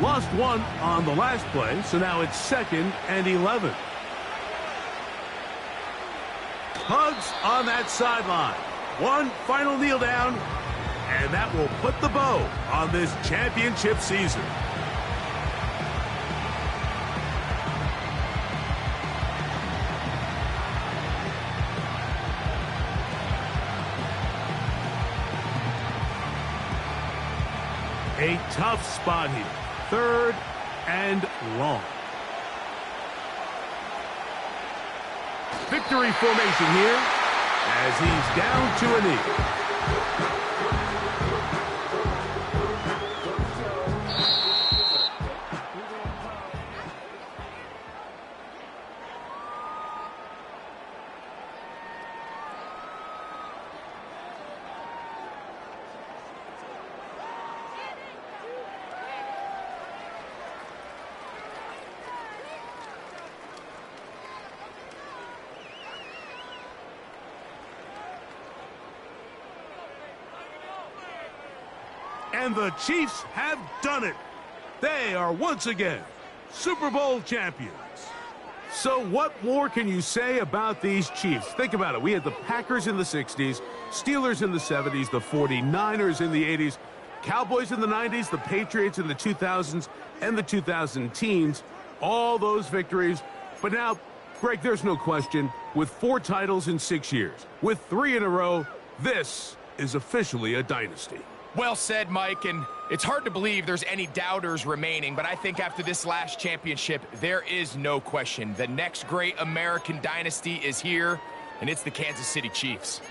Lost one on the last play, so now it's 2nd and 11. Hugs on that sideline. One final kneel down, and that will put the bow on this championship season. A tough spot here. 3rd and long. Victory formation here as he's down to a knee. And the Chiefs have done it. They are once again Super Bowl champions. So what more can you say about these Chiefs? Think about it. We had the Packers in the 60s, Steelers in the 70s, the 49ers in the 80s, Cowboys in the 90s, the Patriots in the 2000s, and the 2000 teens. All those victories. But now, Greg, there's no question, with 4 titles in 6 years, with 3 in a row, this is officially a dynasty. Well said, Mike, and it's hard to believe there's any doubters remaining, but I think after this last championship, there is no question. The next great American dynasty is here, and it's the Kansas City Chiefs.